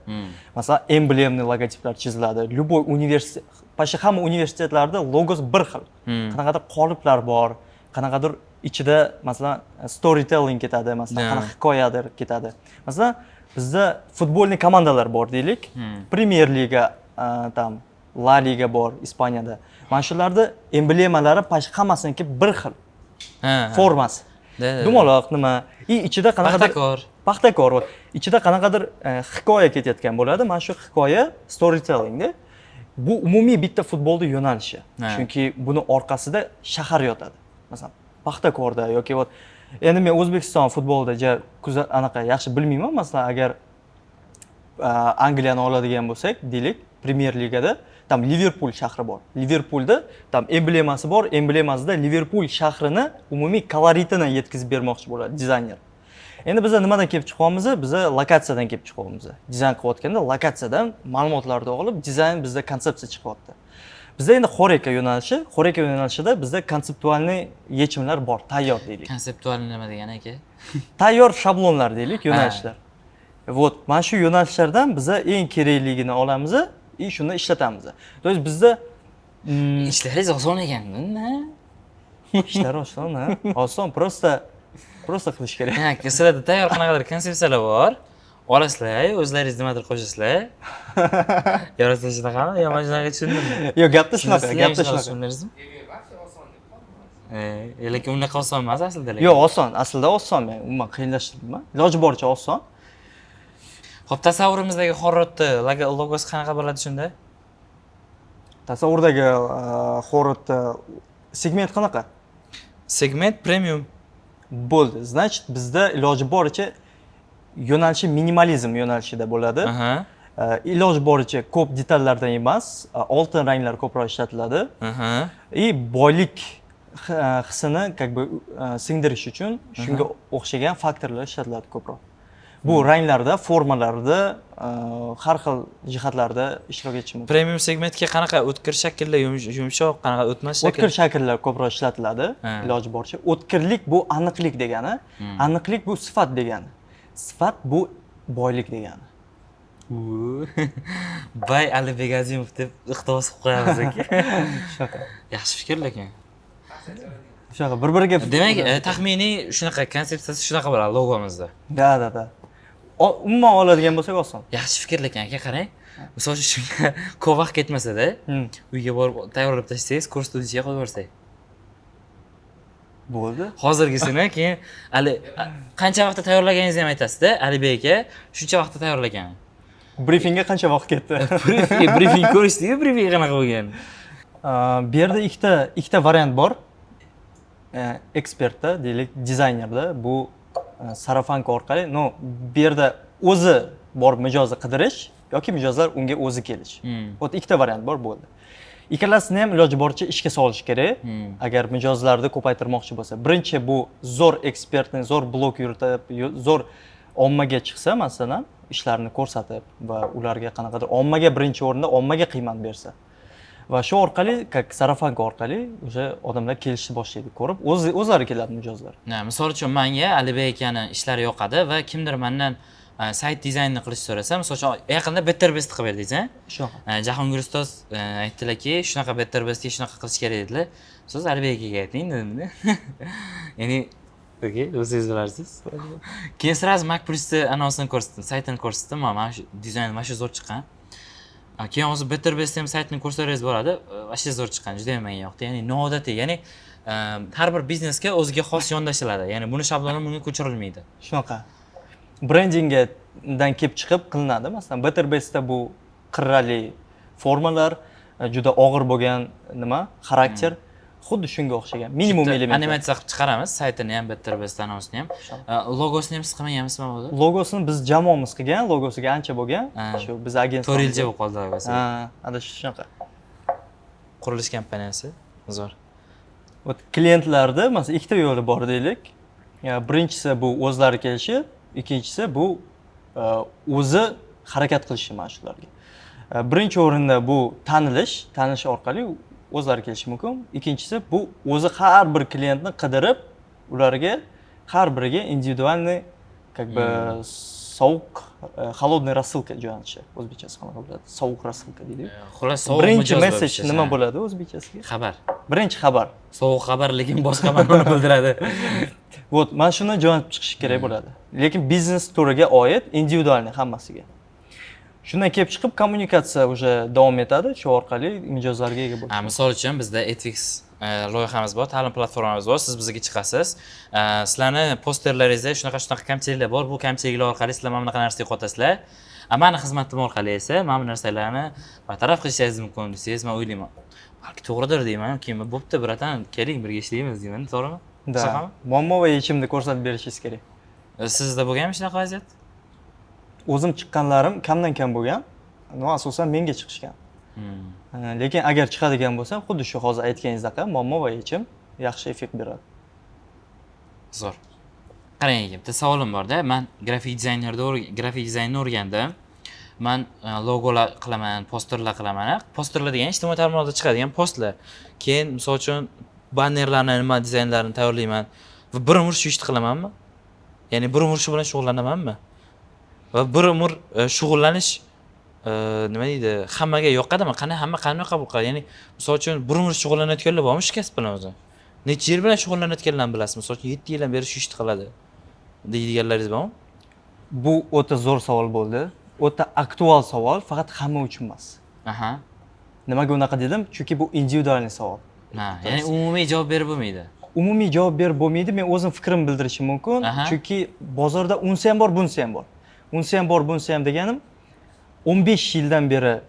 Speaker 1: Masalan, emblemli logotiplar chiziladi. Любой universitet, почти hamma universitetlarda logos bir xil. Qanaqadir qoliplar bor, qanaqadir ichida masalan storytelling ketadi, masalan qanaqa hikoyadir ketadi. Masalan, bizda futbolni komandalar bor deylik. Premier Liga, tam La Liga bor Ispaniyada. Mana shularda emblemalari почти hammasiniki bir xil. Formasi. Dumaloq nima? Ichida qanaqadir paxtakor bor. Ichida qanaqadir hikoya ketayotgan bo'ladi. Mana shu hikoya storytellingda. Bu umumiy bitta futbolda yo'nalishi. Chunki buni orqasida shahar yotadi. Masalan, Paxtakorda yoki endi men O'zbekiston futbolida anaqa yaxshi bilmayman. Masalan, agar Angliyani oladigan bo'lsak, deylik, Premier Ligada tam Liverpool shahri bor. Liverpoolda tam emblemasi bor. Emblemasida Liverpool shahrini umumiy koloritini yetkazib bermoqchi bo'ladi dizayner. Endi biz nimadan kelib chiqamiz? Biz lokatsiyadan kelib chiqamiz. Dizayn qilayotganda lokatsiyadan ma'lumotlarni olib, dizayn bizda konsepsiya chiqyapti. Bizda endi xoreka yo'nalishida bizda konseptualniy yechimlar bor, tayyor deylik.
Speaker 2: Konseptual nima degani aka?
Speaker 1: Tayyor shablonlar deylik, yo'nalishlar. Mana shu yo'nalishlardan biza eng kerakligini olamiz, shuni ishlatamiz. To есть bizda
Speaker 2: ishlaringiz oson ekan-da.
Speaker 1: Ishlar oson, ha? Oson, prosta qilish kerak.
Speaker 2: Sizlarda tayyor qanaqadir konsepsiyalar bor. Olasizlar, o'zlaringiz nimadir qo'shasizlar. Yorasizlar shunaqami? Yo, mana shunaqa tushundimmi?
Speaker 1: Yo'q, gapda shunaqa.
Speaker 2: Lekin unaqa oson emas aslida.
Speaker 1: Yo'q, oson. Aslida oson. Men umuman qiyinlashtirmayman. Iloji boricha oson.
Speaker 2: Xo'p, tasavvurimizdagi Horrodni logosi qanaqa bo'ladi shunda?
Speaker 1: Tasavvurdagi Horrodni segment qanaqa?
Speaker 2: Segment premium.
Speaker 1: Bo'ldi. Значит, bizda iloji boricha yo'nalishi minimalizm yo'nalishida bo'ladi.
Speaker 2: Aha.
Speaker 1: Iloji boricha ko'p detallardan emas, oltin ranglar ko'proq ishlatiladi.
Speaker 2: Aha.
Speaker 1: Boylik hissini как бы singdirish uchun shunga o'xshagan faktorlar ishlatiladi ko'proq. Bu ranglarda, formalarda, har xil jihatlarda ishtirok etishi mumkin.
Speaker 2: Premium segmentga qanaqa o'tkir shaklda yumshoq, qanaqa o'tmas shakl?
Speaker 1: O'tkir shakllar ko'proq ishlatiladi, iloji boricha. O'tkirlik bu aniqlik degani, aniqlik bu sifat degani. Sifat bu boylik degani.
Speaker 2: Bay Alibek Azimov deb iqtibos qilib qo'yamiz aka.
Speaker 1: Shunaqa.
Speaker 2: Yaxshi fikr lekin.
Speaker 1: Shunaqa bir-biriga
Speaker 2: Demak, taxminiy shunaqa konsepsiyasi shunaqa bo'ladi logomizda.
Speaker 1: Da. Umuman oladigan bo'lsak oson.
Speaker 2: Yaxshi fikr lekin aka, qarang. Misol uchun shunga ko'p vaqt ketmasa-da, uyga borib tayyorlab tashlasangiz, kurs studiyasiga qo'yib yuborsak.
Speaker 1: Bo'ldi.
Speaker 2: Hozirgisini keyin hali qancha vaqtda tayyorlaganingizni ham aytasiz-da, Alibek aka, shuncha vaqtda tayyorlagan.
Speaker 1: Briefingga qancha vaqt ketdi?
Speaker 2: Briefing ko'rishdingiz, briefing qanaqa bo'lgan?
Speaker 1: Bu yerda ikkita variant bor. Ekspertda, deylik, dizaynerda bu sarafanka orqali, bu yerda o'zi borib mijozni qidirish yoki mijozlar unga o'zi kelish. O'ta ikkita variant bor bo'ldi. Ikkalasini ham iloji boricha ishga solish kerak. Agar mijozlarni ko'paytirmoqchi bo'lsa, birinchi bu zo'r ekspertni, zo'r blog yuritib, zo'r ommaga chiqsa, masalan, ishlarini ko'rsatib va ularga qanaqadir ommaga birinchi o'rinda ommaga qiymat bersa. Va shu orqali, sarafanka orqali o'sha odamlar kelishni boshlaydi, ko'rib, o'zlari keladi mijozlar.
Speaker 2: Misol uchun menga Alibek akani ishlari yoqadi va kimdir mendan sayt dizaynini qilishni so'rasa, misol uchun yaqinda Betterbest qilib berdingiz,
Speaker 1: Shunaqa.
Speaker 2: Jahongir ustoz aytdilarki, shunaqa Betterbestga shunaqa qilish kerak dedilar. Siz Alibek akaga ayting dedim-da. Ya'ni o'zingiz bilarsiz. Keyin sразу MacPlus'ni anonsini ko'rsatdim, saytini ko'rsatdim, mana shu dizayn mana shu zo'r chiqqan. Keyin hozir Betterbest ham saytini ko'rsangiz bo'ladi, vashta zo'r chiqqan, juda ham menga yoqdi. Ya'ni noodatiy, ya'ni har bir biznesga o'ziga xos yondashiladi. Ya'ni buni shabloni bunga ko'chirilmaydi.
Speaker 1: Shunaqa. Brendingdan kelib chiqib qilinadi. Masalan, Betterbestda bu qirrali formalar, juda og'ir bo'lgan xarakter, xuddi shunga o'xshagan minimum elementlar.
Speaker 2: Animatsiya qilib chiqaramiz, saytini ham, Betterbest anonsini ham. Logosini ham siz qilmaganmisizmi bo'ldi?
Speaker 1: Logosini biz jamoamiz qilgan, logosiga ancha bo'lgan. Shu biz agentlik
Speaker 2: 4 yilcha bo'lib qoldi logosi.
Speaker 1: Ana shunaqa.
Speaker 2: Qurilish kompaniyasi. Zo'r.
Speaker 1: Klientlarda masalan ikkita yo'li bor deylik. Birinchisi bu o'zlari kelishi, ikkinchisi bu o'zi harakat qilishi mana shularga. Birinchi o'rinda bu tanish orqali o'zlari kelishi mumkin. Ikkinchisi bu o'zi har bir klientni qidirib, ularga har biriga individualniy sovuq, холодный рассылка jo'natishi. O'zbekchasi qanaqa bo'ladi? Sovuq рассылка deydi.
Speaker 2: Xullas, sovuq
Speaker 1: birinchi message nima bo'ladi o'zbekchasiga?
Speaker 2: Xabar.
Speaker 1: Birinchi xabar.
Speaker 2: Sovuq xabar lekin boshqa ma'noni bildiradi.
Speaker 1: Mana shuni jo'natib chiqish kerak bo'ladi. Lekin biznes turiga oid individualniy hammasiga. Shundan kelib chiqib kommunikatsiya уже davom etadi, shu orqali mijozlarga ega bo'ladi.
Speaker 2: Misol uchun bizda Etfix loyihamiz bor, ta'lim platformamiz bor, siz bizga chiqasiz. Sizlarni posterlaringizda shunaqa kamchiliklar bor, bu kamchiliklar orqali sizlar mana bunaqa narsa yo'qotasizlar. Mani xizmatim orqali esa mana bu narsalarni bartaraf qilishingiz mumkin desangiz, men o'ylayman. Balki to'g'ridir deyman, keyin bo'pti, bratan, keling birga ishlaymiz deyman, to'g'rimi?
Speaker 1: Da. Muammo va yechimni ko'rsatib berishingiz kerak.
Speaker 2: Sizda bo'lganmi shunaqa vaziyat?
Speaker 1: O'zim chiqqanlarim kamdan kam bo'lgan. Asosan menga chiqishgan. Lekin agar chiqadigan bo'lsa, xuddi shu hozir aytganingizdek, muammo va yechim yaxshi effekt beradi.
Speaker 2: Zo'r. Qarang, bitta savolim bor-da. Men grafik dizaynni o'rgandim. Men logolar qilaman, posterlar qilaman. Posterlar degan ijtimoiy tarmoqlarda chiqadigan postlar. Keyin misol uchun bannerlarni, nima dizaynlarini tayyorlayman va bir umr shu ishni qilamanmi? Ya'ni bir umr shu bilan shug'ullanamanmi? Va bir umr shug'ullanish nima deydi, hammaga yoqadimi? Hamma qanday qabul qiladi? Ya'ni misol uchun bir umr shug'ullanayotganlar bormi shu kasb bilan o'zi? Necha yil bilan shug'ullanayotganlarni bilasiz? Misol uchun 7 yildan beri shu ishni qiladi deydiganlaringiz bormi?
Speaker 1: Bu o'ta zo'r savol bo'ldi. O'ta aktual savol, faqat hamma uchun emas.
Speaker 2: Aha.
Speaker 1: Nimaga unaqa dedim? Chunki bu individualniy savol.
Speaker 2: Ya'ni umumiy javob berib bo'lmaydi.
Speaker 1: Umumiy javob berib bo'lmaydi. Men o'zim fikrimni bildirishim mumkin, chunki bozorda unisi ham bor, bunisi ham bor. unisi ham bor, bunisi ham deganim 15 yildan beri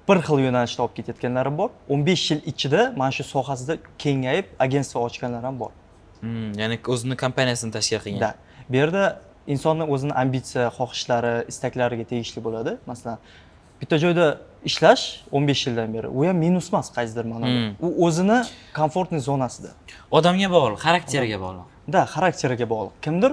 Speaker 1: bir xil yo'nalishda olib ketayotganlari bor. 15 yil ichida mana shu sohasida kengayib agentство ochganlar ham bor.
Speaker 2: Ya'ni o'zini kompaniyasini tashkil qilgan.
Speaker 1: Da. Bu yerda insonning o'zini ambitsiya, xohishlari, istaklariga tegishli bo'ladi. Masalan, bitta joyda ishlash 15 yildan beri u ham minus emas qaysidir ma'noda. U o'zini komfortniy zonasida.
Speaker 2: Odamga bog'liq, xarakteriga bog'liq.
Speaker 1: Da, xarakteriga bog'liq. Kimdir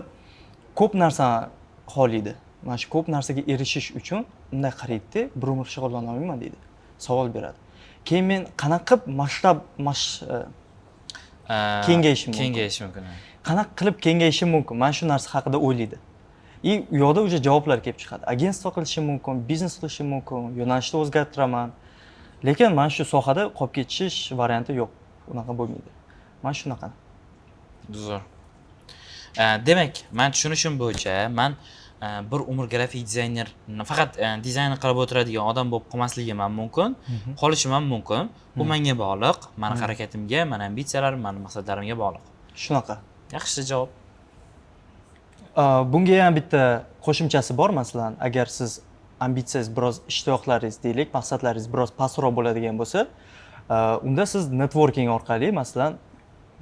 Speaker 1: ko'p narsani xohlaydi. Mana shu ko'p narsaga erishish uchun unday qaraydi, bir umr shug'ullana olmayman deydi. Savol beradi. Keyin men qanaqa qilib kengayishim mumkin?
Speaker 2: Kengayish mumkin.
Speaker 1: Qanaqa qilib kengayishim mumkin? Mana shu narsa haqida o'ylaydi. U yoqda уже javoblar kelib chiqadi. Agentство qilishim mumkin, biznes qilishim mumkin, yo'nalishni o'zgartiraman. Lekin mana shu sohada qolib ketish varianti yo'q. Unaqa bo'lmaydi. Mana shunaqa.
Speaker 2: Zo'r. Demak, men tushunishim bo'yicha, men bir umr grafik dizayner faqat dizayn qilib o'tiradigan odam bo'lib qolmasligim ham mumkin, qolishim ham mumkin. Bu menga bog'liq, meni harakatimga, meni ambitsiyalarim, meni maqsadlarimga bog'liq.
Speaker 1: Shunaqa.
Speaker 2: Yaxshi javob.
Speaker 1: Bunga ham bitta qo'shimchasi bor, masalan, agar siz ambitsiyangiz biroz ishtiyoqlaringiz deylik, maqsadlaringiz biroz pastroq bo'ladigan bo'lsa, unda siz networking orqali, masalan,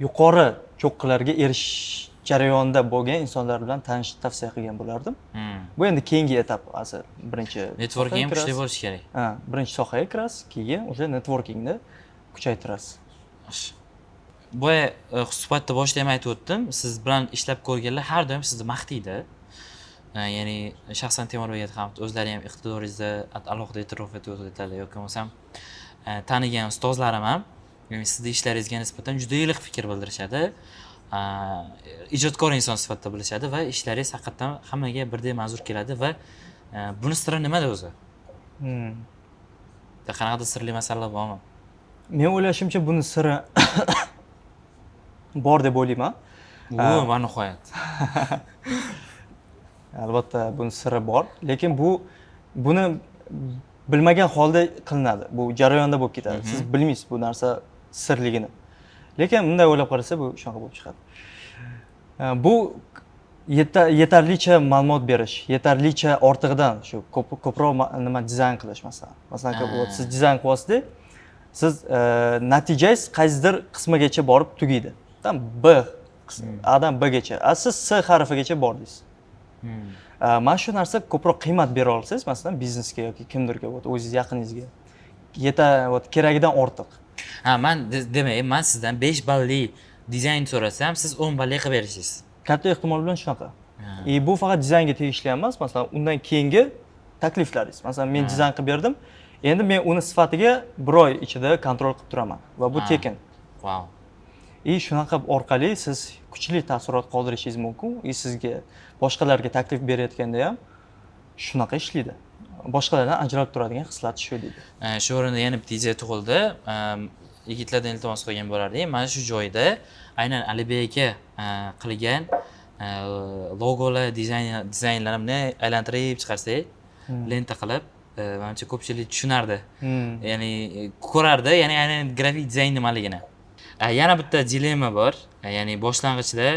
Speaker 1: yuqori cho'qqilarga erishish jarayonida bo'lgan insonlar bilan tanishib tavsiya qilgan bo'lardim. Bu endi keyingi etap asl. Birinchi
Speaker 2: networking ham kuchli bo'lishi kerak.
Speaker 1: Birinchi sohaga kirasiz, keyin o'sha networkingni kuchaytirasiz.
Speaker 2: Boya suhbatda boshida ham aytib o'tdim, siz bilan ishlab ko'rganlar har doim sizni maqtaydi. Ya'ni shaxsan Temurbek ham o'zlari ham iqtidoringizni alohida e'tirof etib o'tadilar yoki bo'lmasam tanigan ustozlarim ham sizni ishlaringizga nisbatan juda iliq fikr bildirishadi. Ijodkor inson sifatida bilishadi va ishlaringiz haqiqatan hammaga birdek manzur keladi va buni siri nimada o'zi? Qanaqadir sirli masalalar bormi?
Speaker 1: Men o'ylashimcha buni siri bor deb o'ylayman.
Speaker 2: Va nihoyat.
Speaker 1: Albatta buni siri bor, lekin buni bilmagan holda qilinadi. Bu jarayonda bo'lib ketadi. Siz bilmaysiz bu narsa sirligini. Lekin bunday o'ylab qarasa bu shunaqa bo'lib chiqadi. Bu yetarlicha ma'lumot berish, yetarlicha ortig'idan shu ko'proq nima dizayn qilish masalan. Masalan, siz dizayn qilyapsiz, siz natijangiz qaysidir qismigacha borib tugaydi. Tam B Adan Bgacha. Siz S harfigacha bordingiz. Mana shu narsa ko'proq qiymat bera olsangiz, masalan, biznesga yoki kimdirga, o'zingiz yaqiningizga keragidan ortiq.
Speaker 2: Men demak, men sizdan 5 balli dizayn so'rasam, siz 10 balli qilib berasiz.
Speaker 1: Katta ehtimol bilan shunaqa. Bu faqat dizaynga tegishli emas, masalan, undan keyingi takliflaringiz. Masalan, men dizayn qilib berdim. Endi men uni sifatiga bir oy ichida kontrol qilib turaman va bu tekin.
Speaker 2: Wow.
Speaker 1: Shunaqa orqali siz kuchli taassurot qoldirishingiz mumkin. Sizga boshqalarga taklif berayotganda ham shunaqa ishlaydi. Boshqalardan ajralib turadigan xislati shu deydi.
Speaker 2: Shu o'rinda yana bitta ideya tug'ildi. Yigitlardan iltimos qilgan bo'lardik. Mana shu joyda aynan Alibek aka qilgan logolar, dizaynlarimni aylantirib chiqarsak, lenta qilib, menimcha ko'pchilik tushunardi. Ya'ni ko'rardi, ya'ni aynan grafik dizayn nimaligini. Yana bitta dilemma bor. Ya'ni boshlang'ichda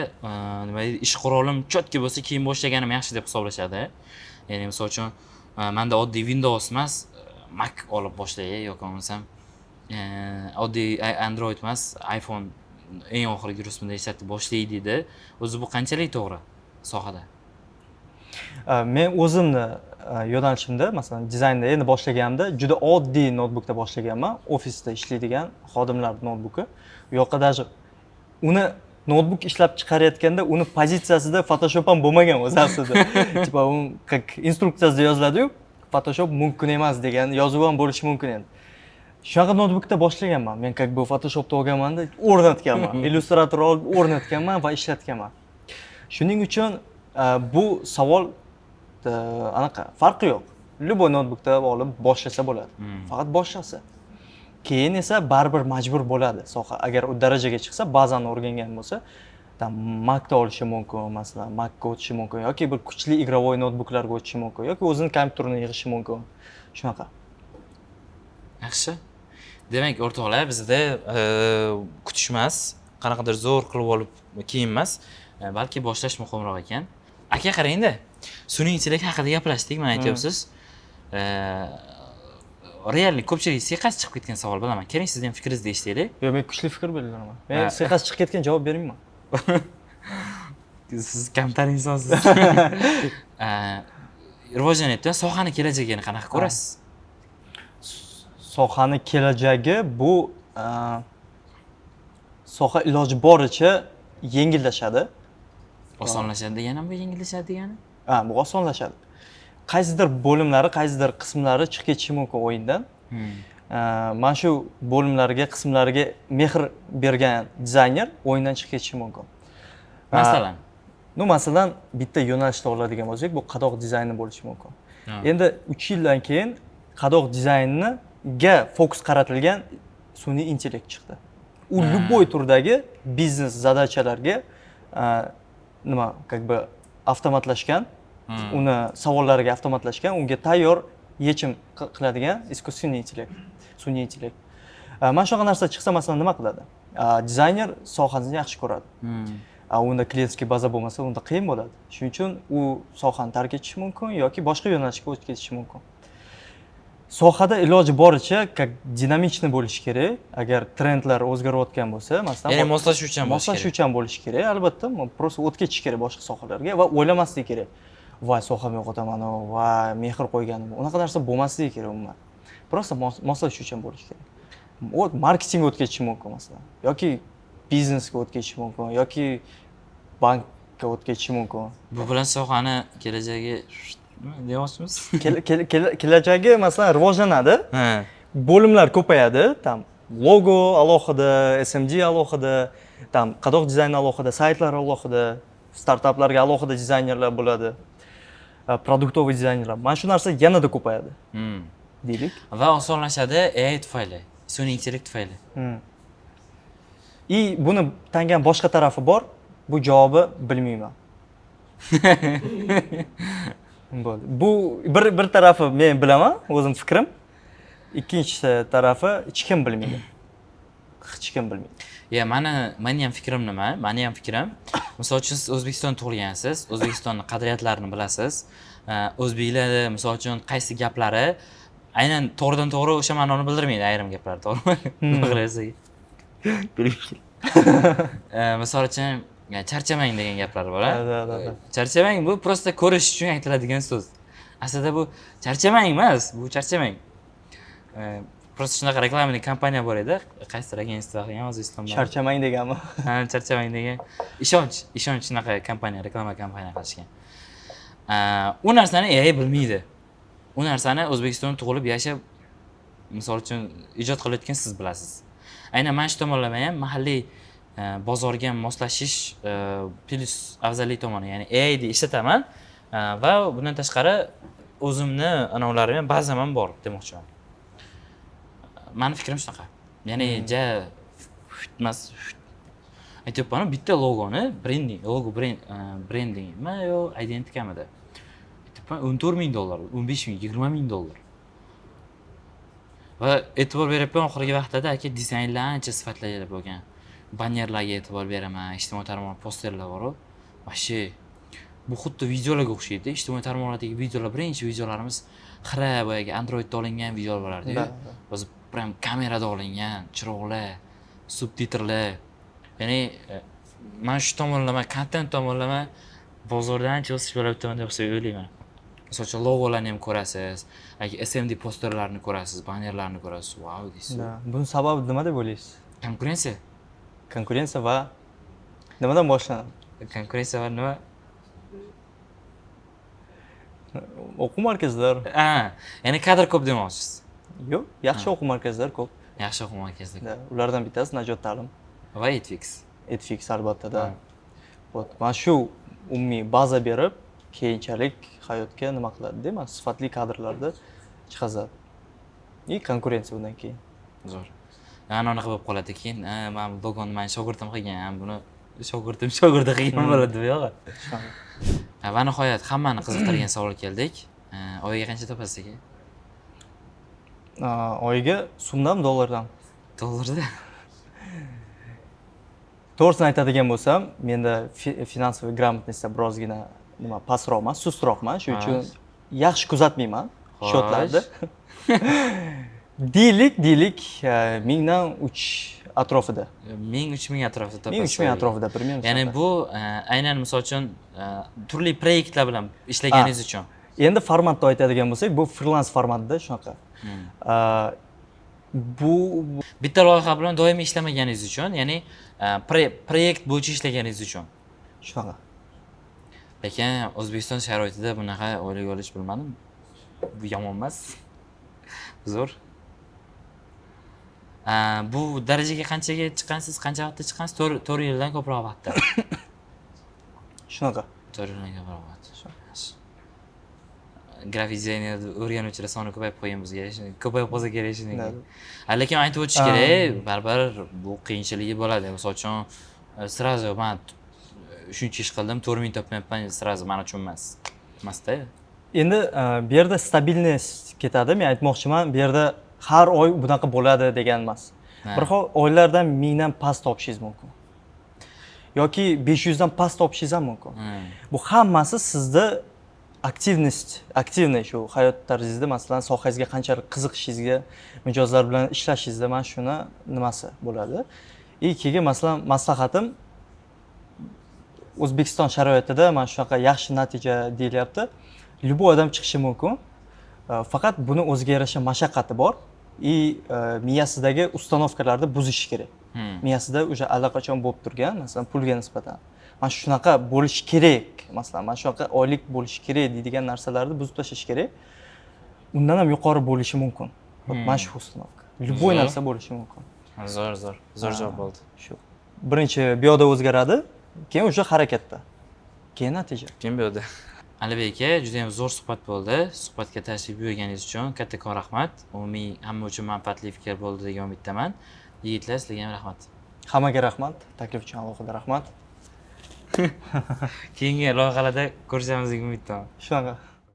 Speaker 2: nima deydi, ish qurolim chotki bo'lsa, keyin boshlaganim yaxshi deb hisoblashadi. Ya'ni misol uchun menda oddiy Windows emas, Mac olib boshlaydi yoki bo'lmasam oddiy Android emas, iPhone eng oxirgi rusumda ishlatib boshlaydi dedi. O'zi bu qanchalik to'g'ri sohada?
Speaker 1: Men o'zimni yo'nalishimda, masalan, dizaynda endi boshlaganimda juda oddiy notebookda boshlaganman, ofisda ishlaydigan xodimlar notebooki. U yoqqa даже uni notebook ishlab chiqarayotganda uni pozitsiyasida Photoshop ham bo'lmagan o'zi aslida. Tipo, instruksiyasida yoziladi-yu, Photoshop mumkin emas degan yozuv ham bo'lishi mumkin endi. Shunaqa notebookda boshlaganman. Men как бы Photoshopda olganman-da, o'rnatganman. Illustrator olib o'rnatganman va ishlatganman. Shuning uchun bu savol anaqa farqi yo'q. Любой notebookda olib boshlasa bo'ladi. Faqat boshlasa. Keyin esa baribir majbur bo'ladi soha. Agar u darajaga chiqsa, ba'zan o'rgangan bo'lsa, Mac'da olishi mumkin, masalan, Mac'ga o'tishi mumkin yoki bir kuchli igrovoy notebooklarga o'tishi mumkin yoki o'zining kompyuterini yig'ishi mumkin. Shunaqa.
Speaker 2: Yaxshi. Demak, o'rtoqlar, bizda kutish emas, qanaqadir zo'r qilib olib keyin emas, balki boshlash muhimroq ekan. Aka qarang-da. Sun'iy intellekt haqida gaplashdik, mana aytyapsiz. Reallik ko'pchilik siyqasi chiqib ketgan savol bilaman. Keling, sizning fikringizni eshitaylik.
Speaker 1: Yo'q, men kuchli fikr bildiraman. Men siyqasi chiqib ketgan javob bermayman.
Speaker 2: Siz kamtar insonsiz. Rivojlanayotgan sohani kelajagini qanaqa ko'rasiz?
Speaker 1: Sohani kelajagi bu soha iloji boricha yengillashadi.
Speaker 2: Osonlashadi degani bu yengillashadi degani?
Speaker 1: Bu osonlashadi. Qaysidir bo'limlari, qaysidir qismlari chiqib ketishi mumkin o'yindan. Mana shu bo'limlarga, qismlariga mehr bergan dizayner o'yindan chiqib ketishi mumkin.
Speaker 2: Masalan,
Speaker 1: masalan, bitta yo'nalishda oladigan bo'lsak, bu qadoq dizayni bo'lishi mumkin. Endi 3 yildan keyin qadoq dizayniga fokus qaratilgan sun'iy intellekt chiqdi. U любой turdagi biznes zadachalarga avtomatlashgan, uni savollariga avtomatlashgan, unga tayyor yechim qiladigan sun'iy intellekt. Mana shunaqa narsa chiqsa, masalan, nima qiladi? Dizayner sohasini yaxshi ko'radi. Unda klientskiy baza bo'lmasa, unda qiyin bo'ladi. Shuning uchun u sohani tark etishi mumkin yoki boshqa yo'nalishga o'tib ketishi mumkin. Sohada iloji boricha dinamichni bo'lishi kerak. Agar trendlar o'zgarayotgan bo'lsa, masalan,
Speaker 2: ya'ni moslashuvchan
Speaker 1: bo'lishi kerak. Albatta, просто o'tib ketish kerak boshqa sohalarga va o'ylamaslik kerak. Voy, sohamni yo'qotaman, va mehr qo'yganim. Unaqa narsa bo'lmasligi kerak umuman. Просто moslashuvchan bo'lishi kerak. Marketingga o'tib ketishi mumkin masalan, yoki biznesga o'tib ketishi mumkin, yoki bankka o'tib ketishi mumkin.
Speaker 2: Bu bilan sohani kelajagi demoqchimiz?
Speaker 1: Kelajagi masalan rivojlanadi. Bo'limlar ko'payadi, logo alohida, SMD alohida, qadoq dizayni alohida, saytlar alohida, startaplarga alohida dizaynerlar bo'ladi. Produktoviy dizaynerlar. Mana shu narsa yanada ko'payadi. Deylik.
Speaker 2: Va osonlashadi AI tufayli, sun'iy intellekt tufayli.
Speaker 1: Buni tangan boshqa tarafi bor. Bu javobi bilmayman. Bo'ldi. Bu bir tarafi men bilaman, o'zim fikrim. Ikkinchi tarafi hech kim bilmaydi. Hech kim bilmaydi.
Speaker 2: Meni ham fikrim nima? Meni ham fikrim, misol uchun siz O'zbekistonda tug'ilgansiz, O'zbekistonning qadriyatlarini bilasiz. O'zbeklar misol uchun qaysi gaplari aynan to'g'ridan-to'g'ri o'sha ma'noni bildirmaydi, ayrim gaplar, to'g'rimi? Misol uchun charchamang degan gaplar bor. Charchamang bu prosta ko'rish uchun aytiladigan so'z. Aslida bu charchamang emas, bu charchamang. Prosta shunaqa reklamaning kompaniya bor edi. Qaysidir agentство qilgan O'zbekistonda.
Speaker 1: Charchamang deganmi?
Speaker 2: Charchamang degan. Ishonch shunaqa kompaniya, reklama kompaniya qilishgan. U narsani AI bilmaydi. U narsani O'zbekistonda tug'ilib yashab, misol uchun ijod qilayotgan siz bilasiz. Aynan mana shu tomonlama ham mahalliy bozorga moslashish plus afzallik tomoni, ya'ni AI ni ishlataman va bundan tashqari o'zimni anavlarim ham ba'zan ham bor demoqchiman. Meni fikrim shunaqa. Ya'ni aytyapman, bitta logoni brendingmi yo identikamidi? Aytyapman $14,000, $15,000, $20,000. Va e'tibor beryapman oxirgi vaqtlarda dizaynlar ancha sifatli bo'lgan. Bannerlarga e'tibor beraman, ijtimoiy tarmoq posterlar bor. Vashi bu xuddi videolarga o'xshaydi. Ijtimoiy tarmoqlardagi videolar, birinchi videolarimiz xira boyagi Androidda olingan videolar bo'lardi-ku. O'zi prям kamerada olingan, chiroqlar, subtitrlar. Ya'ni men shu tomonlama, kontent tomonlama bozorda ancha o'sish bo'layotgan deb o'ylayman. Misol uchun logolarni ham ko'rasiz, SMD posterlarni ko'rasiz, bannerlarni ko'rasiz. Wow deysiz.
Speaker 1: Buning sababi nima deb o'ylaysiz? Konkurensiya va nimadan boshlanadi?
Speaker 2: Konkurensiya va nima?
Speaker 1: O'quv markazlari.
Speaker 2: Ya'ni kadr ko'p demoqchisiz.
Speaker 1: Yo'q, yaxshi o'quv markazlari ko'p.
Speaker 2: Yaxshi o'quv markazlari.
Speaker 1: Ulardan bittasi Najot ta'lim
Speaker 2: va
Speaker 1: Edfix albatta. Mana shu umumiy baza berib, keyinchalik hayotga nima qiladi deyman, sifatli kadrlarni chiqazadi. Konkurensiya undan keyin.
Speaker 2: Zo'r. Anaqa bo'lib qoladi keyin, men logoni men shogirdim qilgan, buni shogirdi qilgan bo'ladi bu yo'q. Va nihoyat hammani qiziqtirgan savol keldik. Oyiga qancha topasiz aka?
Speaker 1: Oyiga so'mdan, dollardan?
Speaker 2: Dollarda.
Speaker 1: To'g'risini aytadigan bo'lsam, menda finansoviy gрамотностьda birozgina nima pastroqman, sustroqman, shuning uchun
Speaker 2: Xo'sh.
Speaker 1: yaxshi kuzatmayman
Speaker 2: Xo'sh.
Speaker 1: shotlarni. Deylik 1003 atrofida.
Speaker 2: 1000-3000 atrofida topasiz.
Speaker 1: 1003 atrofida примерно.
Speaker 2: Ya'ni bu aynan misol uchun turli proyektlar bilan ishlaganingiz uchun.
Speaker 1: Endi formatda aytadigan bo'lsak, bu freelance formatda shunaqa. Bu
Speaker 2: Bitta loyiha bilan doimiy ishlamaganingiz uchun, ya'ni proyekt bo'yicha ishlaganingiz uchun.
Speaker 1: shunaqa.
Speaker 2: Lekin O'zbekiston sharoitida bunaqa o'ylagan olish bilmadim. Bu yomon emas. Zo'r. Bu darajaga qanchaga chiqqansiz, qancha vaqtda chiqqansiz? 4 yildan ko'proq vaqtda.
Speaker 1: Shunaqa.
Speaker 2: 4 yildan ko'proq vaqt. Grafik dizaynerni o'rganuvchilar soni ko'payib qolgan bizga, ko'payib qolsa kerak shundan. Lekin aytib o'tish kerak, baribir bu qiyinchiligi bo'ladi. Misol uchun, srazu men shuncha ish qildim, 4000 topmayapman, srazu men uchun emas. Emasda.
Speaker 1: Endi bu yerda stabilность ketadi. Men aytmoqchiman, bu yerda har oy bunaqa bo'ladi degan emas. Bir xil oylardan 1000 dan past topishingiz mumkin. Yoki 500 dan past topishingiz ham mumkin. Bu hammasi sizda aktivniy shu hayot tarzingizda, masalan, sohangizga qanchalik qiziqishingizga, mijozlar bilan ishlashingizda mana shuni nimasi bo'ladi. Keyin masalan, maslahatim O'zbekiston sharoitida mana shunaqa yaxshi natija deyilyapti. Любой odam chiqishi mumkin. Faqat buni o'ziga yarasha mashaqqati bor. Miyasidagi ustanovkalarni buzish kerak. Miyasida o'sha allaqachon bo'lib turgan, masalan, pulga nisbatan. Mana shunaqa bo'lish kerak. Masalan, mana shunaqa oylik bo'lish kerak deydigan narsalarni buzib tashlash kerak. Undan ham yuqori bo'lishi mumkin. Mana shu ustanovka. Любой narsa bo'lishi mumkin.
Speaker 2: Zo'r javob bo'ldi.
Speaker 1: Shu. Birinchi bu yoqda o'zgaradi, keyin o'sha harakatda. Keyin natija.
Speaker 2: Keyin bu yerda. Alibek aka, juda ham zo'r suhbat bo'ldi. Suhbatga tashrif buyurganingiz uchun kattakon rahmat. Umumiy hamma uchun manfaatli fikr bo'ldi degan umiddaman. Yigitlar, sizlarga ham rahmat.
Speaker 1: Hammaga rahmat, taklif uchun alohida rahmat.
Speaker 2: Keyingi loyihalarda ko'rishamiz degan umiddaman.
Speaker 1: Shunaqa.